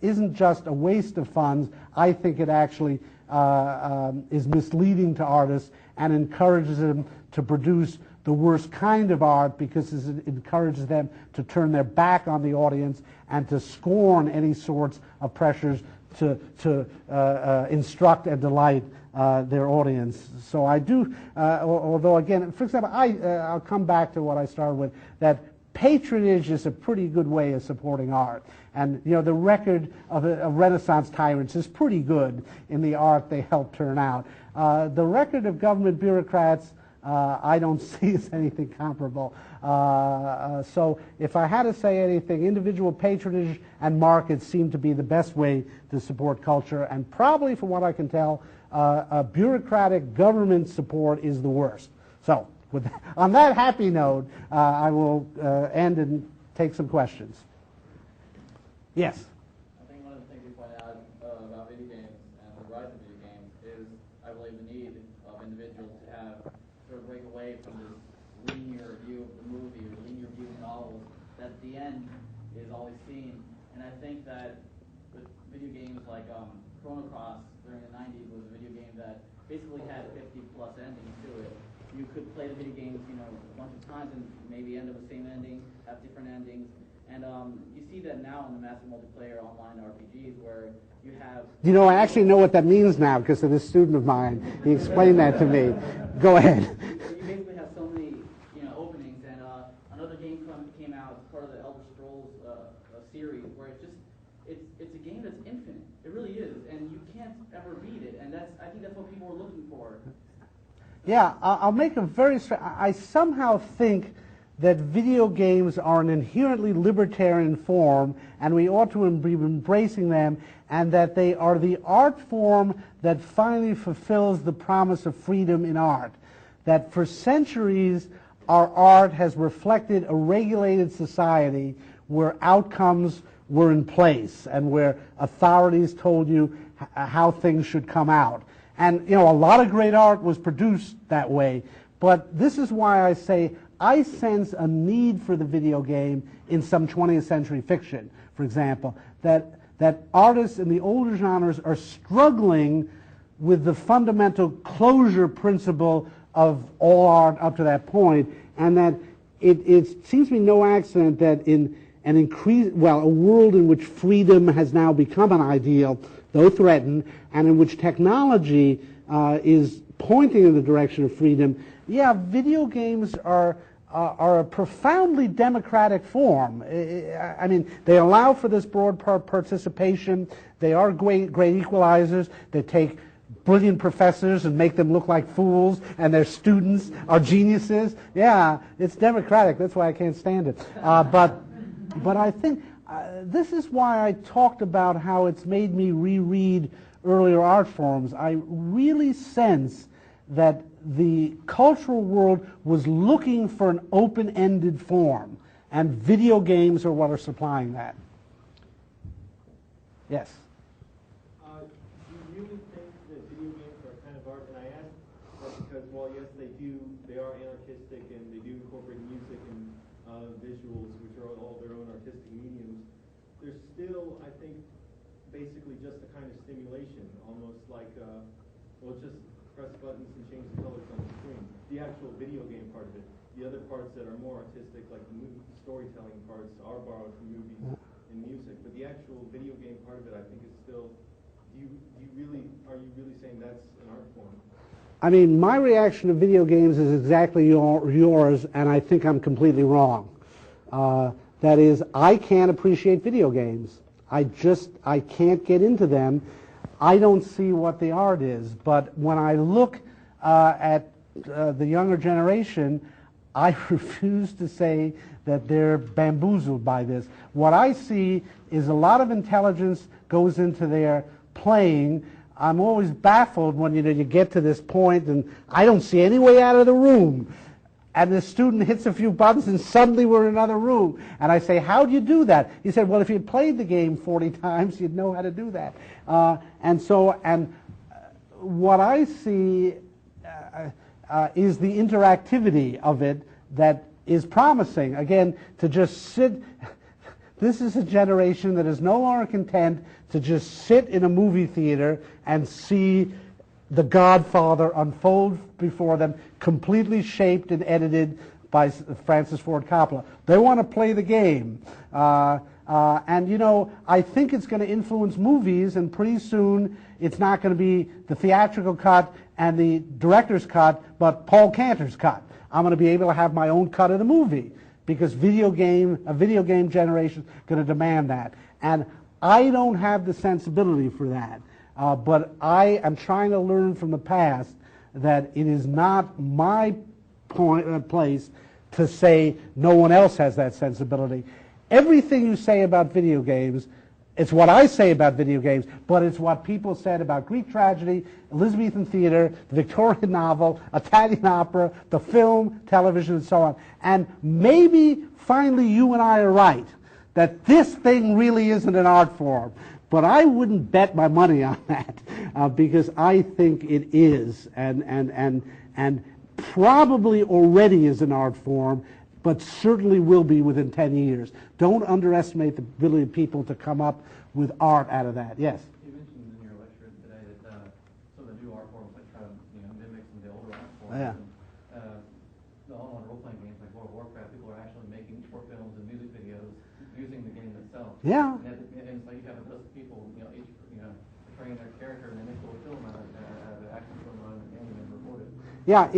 isn't just a waste of funds. I think it actually is misleading to artists and encourages them to produce the worst kind of art, because it encourages them to turn their back on the audience and to scorn any sorts of pressures to instruct and delight their audience. So I do, although again, for example, I'll come back to what I started with, that patronage is a pretty good way of supporting art. And the record of Renaissance tyrants is pretty good in the art they help turn out. The record of government bureaucrats I don't see as anything comparable. So if I had to say anything, individual patronage and markets seem to be the best way to support culture, and probably, from what I can tell, bureaucratic government support is the worst. So on that happy note, I will end and take some questions. Yes? I think one of the things you pointed out about video games and the rise of video games is, I believe, the need of individuals to have sort of break away from this linear view of the movie or linear view of novels, that the end is always seen. And I think that with video games like Chrono Cross during the 90s was a video game that basically had 50-plus endings to it. You could play the video games, a bunch of times and maybe end up with the same ending, have different endings. And you see that now in the massive multiplayer online RPGs where you have... I actually know what that means now because of this student of mine. He explained that to me. Go ahead. You basically have so many openings, and another game came out as part of the Elder Scrolls series where it's a game that's infinite. It really is, and you can't ever beat it, and I think that's what people are looking for. Yeah, I'll make a very... I somehow think that video games are an inherently libertarian form, and we ought to be embracing them, and that they are the art form that finally fulfills the promise of freedom in art. That for centuries, our art has reflected a regulated society where outcomes were in place and where authorities told you how things should come out. And, a lot of great art was produced that way, but this is why I say I sense a need for the video game in some 20th century fiction, for example, that artists in the older genres are struggling with the fundamental closure principle of all art up to that point, and that it seems to me no accident that in a world in which freedom has now become an ideal, though threatened, and in which technology is pointing in the direction of freedom, video games are a profoundly democratic form. I mean, they allow for this broad participation. They are great equalizers. They take brilliant professors and make them look like fools, and their students are geniuses. Yeah, it's democratic. That's why I can't stand it. But I think this is why I talked about how it's made me reread earlier art forms. I really sense that the cultural world was looking for an open-ended form, and video games are what are supplying that. Yes? Do you really think that video games are a kind of art? And I ask that because, well, yes, they are anarchistic, and they do incorporate music and visuals, which are all their own artistic mediums. They're still, I think, basically just a kind of stimulation, almost like, just press buttons and change the colors on the screen. The actual video game part of it. The other parts that are more artistic, like the movie storytelling parts, are borrowed from movies and music. But the actual video game part of it, I think, is still. Are you really saying that's an art form? I mean, my reaction to video games is exactly yours, and I think I'm completely wrong. That is, I can't appreciate video games. I can't get into them. I don't see what the art is. But when I look at the younger generation, I refuse to say that they're bamboozled by this. What I see is a lot of intelligence goes into their playing. I'm always baffled when you get to this point and I don't see any way out of the room. And the student hits a few buttons and suddenly we're in another room. And I say, how do you do that? He said, well, if you'd played the game 40 times, you'd know how to do that. And what I see is the interactivity of it that is promising. Again, to just sit, this is a generation that is no longer content to just sit in a movie theater and see The Godfather unfold before them, completely shaped and edited by Francis Ford Coppola. They want to play the game. And, you know, I think it's going to influence movies, and pretty soon it's not going to be the theatrical cut and the director's cut, but Paul Cantor's cut. I'm going to be able to have my own cut of the movie because a video game generation is going to demand that. And I don't have the sensibility for that. But I am trying to learn from the past that it is not my place to say no one else has that sensibility. Everything you say about video games, it's what I say about video games, but it's what people said about Greek tragedy, Elizabethan theater, the Victorian novel, Italian opera, the film, television, and so on. And maybe finally you and I are right, that this thing really isn't an art form. But I wouldn't bet my money on that because I think it is, and probably already is an art form, but certainly will be within 10 years. Don't underestimate the ability of people to come up with art out of that. Yes? You mentioned in your lecture today that some of the new art forms like try to mimic some of the older art forms. Yeah. And, the online role-playing games like World of Warcraft, people are actually making short films and music videos using the game itself. Yeah. And it's like you have those people, each portraying their character, and then they pull a film out of the action film out of the game and record it. Yeah,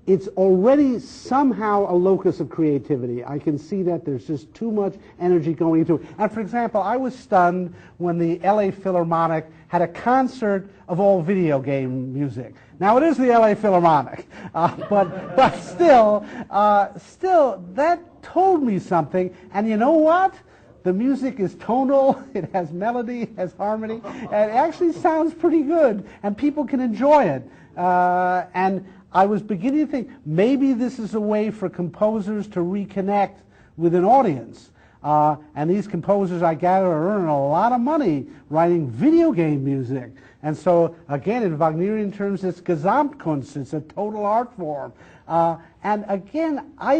it's already somehow a locus of creativity. I can see that there's just too much energy going into it. And for example, I was stunned when the LA Philharmonic had a concert of all video game music. Now it is the LA Philharmonic, but still, that told me something. And you know what? The music is tonal, it has melody, it has harmony, and it actually sounds pretty good, and people can enjoy it. And I was beginning to think maybe this is a way for composers to reconnect with an audience. And these composers, I gather, are earning a lot of money writing video game music. And so, again, in Wagnerian terms, it's Gesamtkunst, it's a total art form. And again, I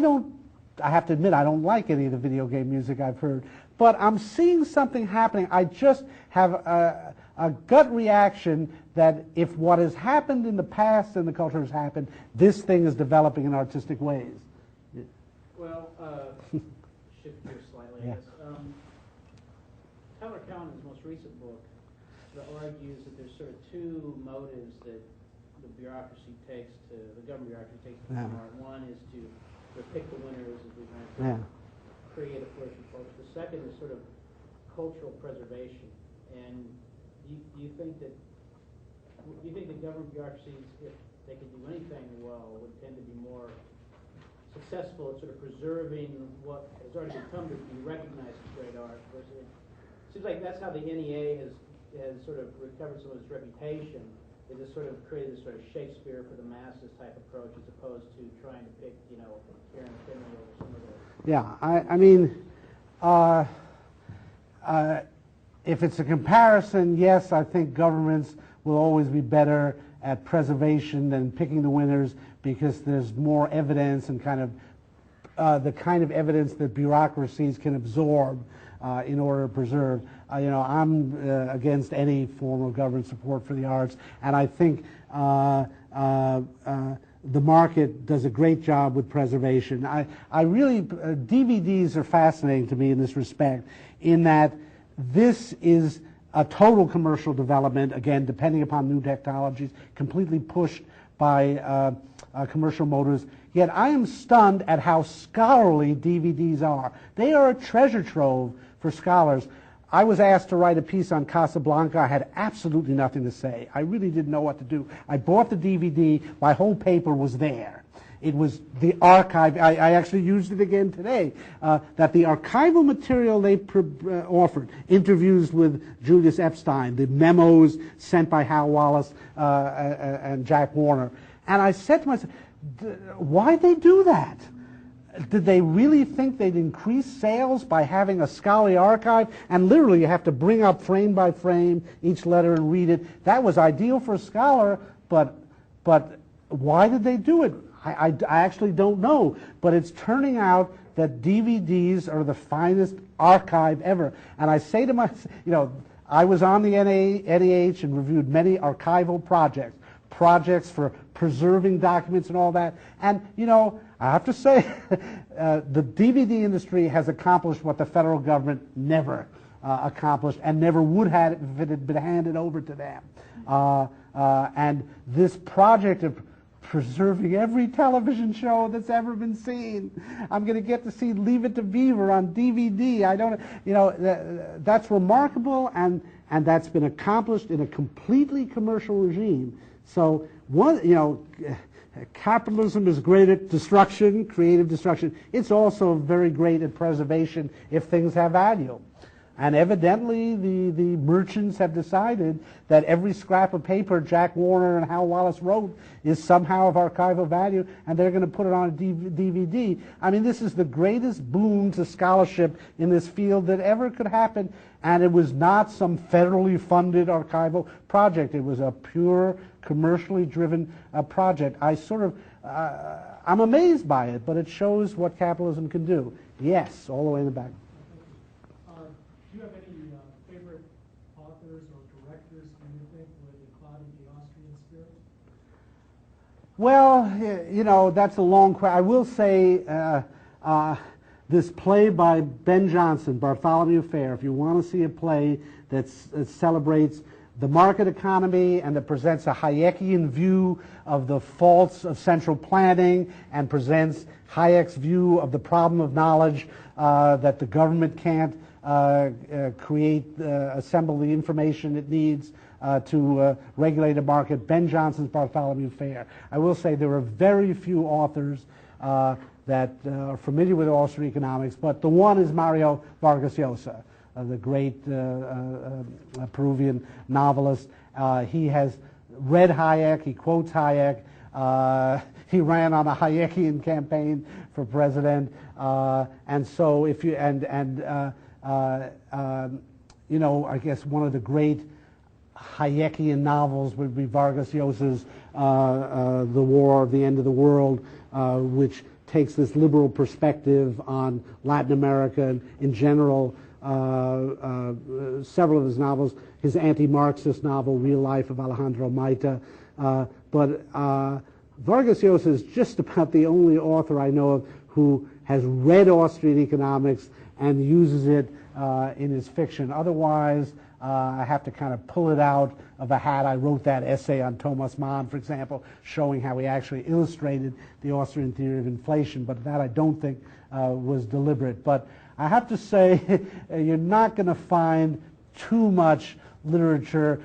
have to admit, I don't like any of the video game music I've heard. But I'm seeing something happening. I just have a gut reaction that if what has happened in the past and the culture has happened, this thing is developing in artistic ways. Well, shift gears slightly, I guess. Tyler Cowen's most recent book argues that there's sort of two motives that the government bureaucracy takes to Yeah. art. One is to pick the winners, as we've Yeah. mentioned, create a flourishing culture. The second is sort of cultural preservation. And do you think that the government bureaucracies, if they could do anything well, would tend to be more successful at sort of preserving what has already come to be recognized as great art? Versus it seems like that's how the NEA has sort of recovered some of its reputation. It just sort of created this sort of Shakespeare for the masses type approach, as opposed to trying to pick, Karen Finley over some of the. Yeah, I mean, if it's a comparison, yes, I think governments will always be better at preservation than picking the winners because there's more evidence and the kind of evidence that bureaucracies can absorb in order to preserve. I'm against any form of government support for the arts, and I think the market does a great job with preservation. DVDs are fascinating to me in this respect, in that this is a total commercial development, again, depending upon new technologies, completely pushed by commercial motives. Yet I am stunned at how scholarly DVDs are. They are a treasure trove for scholars. I was asked to write a piece on Casablanca. I had absolutely nothing to say. I really didn't know what to do. I bought the DVD. My whole paper was there. It was the archive. I actually used it again today. That the archival material they offered, interviews with Julius Epstein, the memos sent by Hal Wallace and Jack Warner. And I said to myself, why'd they do that? Did they really think they'd increase sales by having a scholarly archive? And literally you have to bring up frame by frame each letter and read it. That was ideal for a scholar, but why did they do it? I actually don't know. But it's turning out that DVDs are the finest archive ever. And I say to myself, I was on the NEH and reviewed many archival projects for preserving documents and all that. And, I have to say, the DVD industry has accomplished what the federal government never accomplished and never would have if it had been handed over to them. And this project of preserving every television show that's ever been seen. I'm going to get to see Leave It to Beaver on DVD. I don't, that's remarkable, and that's been accomplished in a completely commercial regime. So capitalism is great at destruction, creative destruction. It's also very great at preservation if things have value. And evidently the merchants have decided that every scrap of paper Jack Warner and Hal Wallace wrote is somehow of archival value, and they're going to put it on a DVD. I mean, this is the greatest boon to scholarship in this field that ever could happen, and it was not some federally funded archival project. It was a pure commercially driven project. I'm amazed by it, but it shows what capitalism can do. Yes, all the way in the back. Do you have any favorite authors or directors who you think would embody the Austrian spirit? Well, that's a long question. I will say this play by Ben Jonson, Bartholomew Fair, if you want to see a play that celebrates the market economy and that presents a Hayekian view of the faults of central planning and presents Hayek's view of the problem of knowledge, that the government can't assemble the information it needs to regulate a market. Ben Jonson's Bartholomew Fair. I will say there are very few authors that are familiar with Austrian economics, but the one is Mario Vargas Llosa, the great Peruvian novelist. He has read Hayek. He quotes Hayek. He ran on a Hayekian campaign for president, and so if you I guess one of the great Hayekian novels would be Vargas Llosa's The War of the End of the World, which takes this liberal perspective on Latin America and in general. Several of his novels, his anti-Marxist novel, Real Life of Alejandro Maita. But Vargas Llosa is just about the only author I know of who has read Austrian economics and uses it in his fiction. Otherwise, I have to kind of pull it out of a hat. I wrote that essay on Thomas Mann, for example, showing how he actually illustrated the Austrian theory of inflation, but that I don't think was deliberate. But I have to say, you're not going to find too much literature.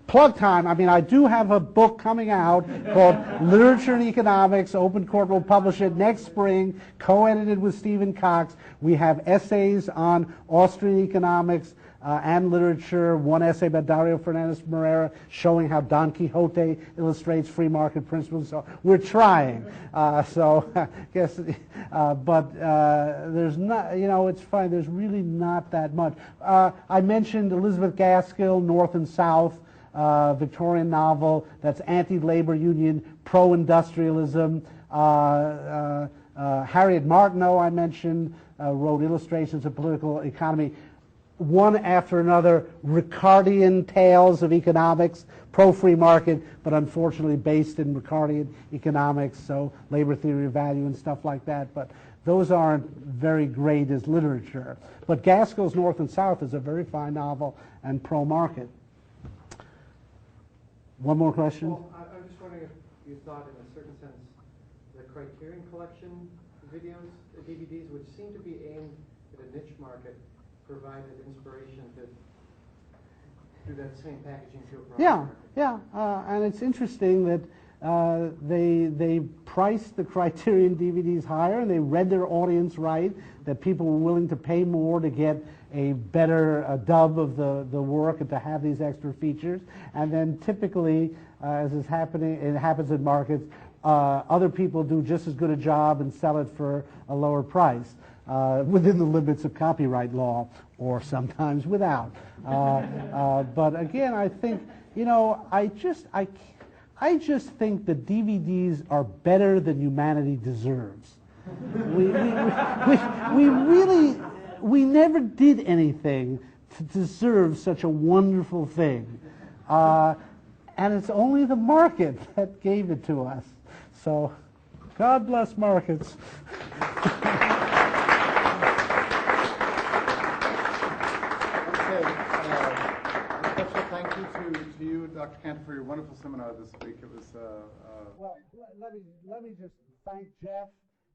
Plug time. I mean, I do have a book coming out called Literature and Economics. Open Court will publish it next spring, co-edited with Stephen Cox. We have essays on Austrian economics and literature. One essay by Dario Fernandez Morera showing how Don Quixote illustrates free market principles. So we're trying. So I guess, but there's not, it's fine. There's really not that much. I mentioned Elizabeth Gaskell, North and South. Victorian novel that's anti-labor union, pro-industrialism. Harriet Martineau, I mentioned, wrote Illustrations of Political Economy. One after another, Ricardian tales of economics, pro-free market, but unfortunately based in Ricardian economics, so labor theory of value and stuff like that. But those aren't very great as literature. But Gaskell's North and South is a very fine novel and pro-market. One more question? Well, I'm just wondering if you thought, in a certain sense, the Criterion Collection videos, DVDs, which seem to be aimed at a niche market, provided inspiration to do that same packaging to a broader market? Yeah, and it's interesting that they priced the Criterion DVDs higher, and they read their audience right, that people were willing to pay more to get a better dub of the work and to have these extra features. And then typically, as is happening, it happens in markets, other people do just as good a job and sell it for a lower price within the limits of copyright law, or sometimes without. But again, I think, I just think the DVDs are better than humanity deserves. We never did anything to deserve such a wonderful thing. And it's only the market that gave it to us. So, God bless markets. Special thank you to you, Dr. Cantor, for your wonderful seminar this week. It was. Well, let me just thank Jeff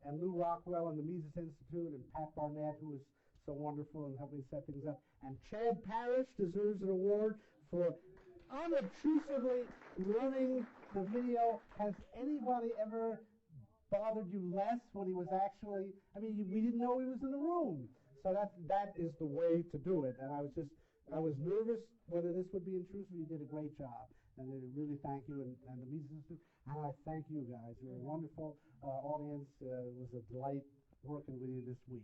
and Lou Rockwell and the Mises Institute and Pat Barnett, who was so wonderful and helped me set things up. And Chad Parrish deserves an award for unobtrusively running the video. Has anybody ever bothered you less when he was actually? We didn't know he was in the room. So that is the way to do it. And I was nervous whether this would be intrusive. You did a great job. And I really thank you and the Mises Institute. And I thank you guys. You're a wonderful audience. It was a delight working with you this week.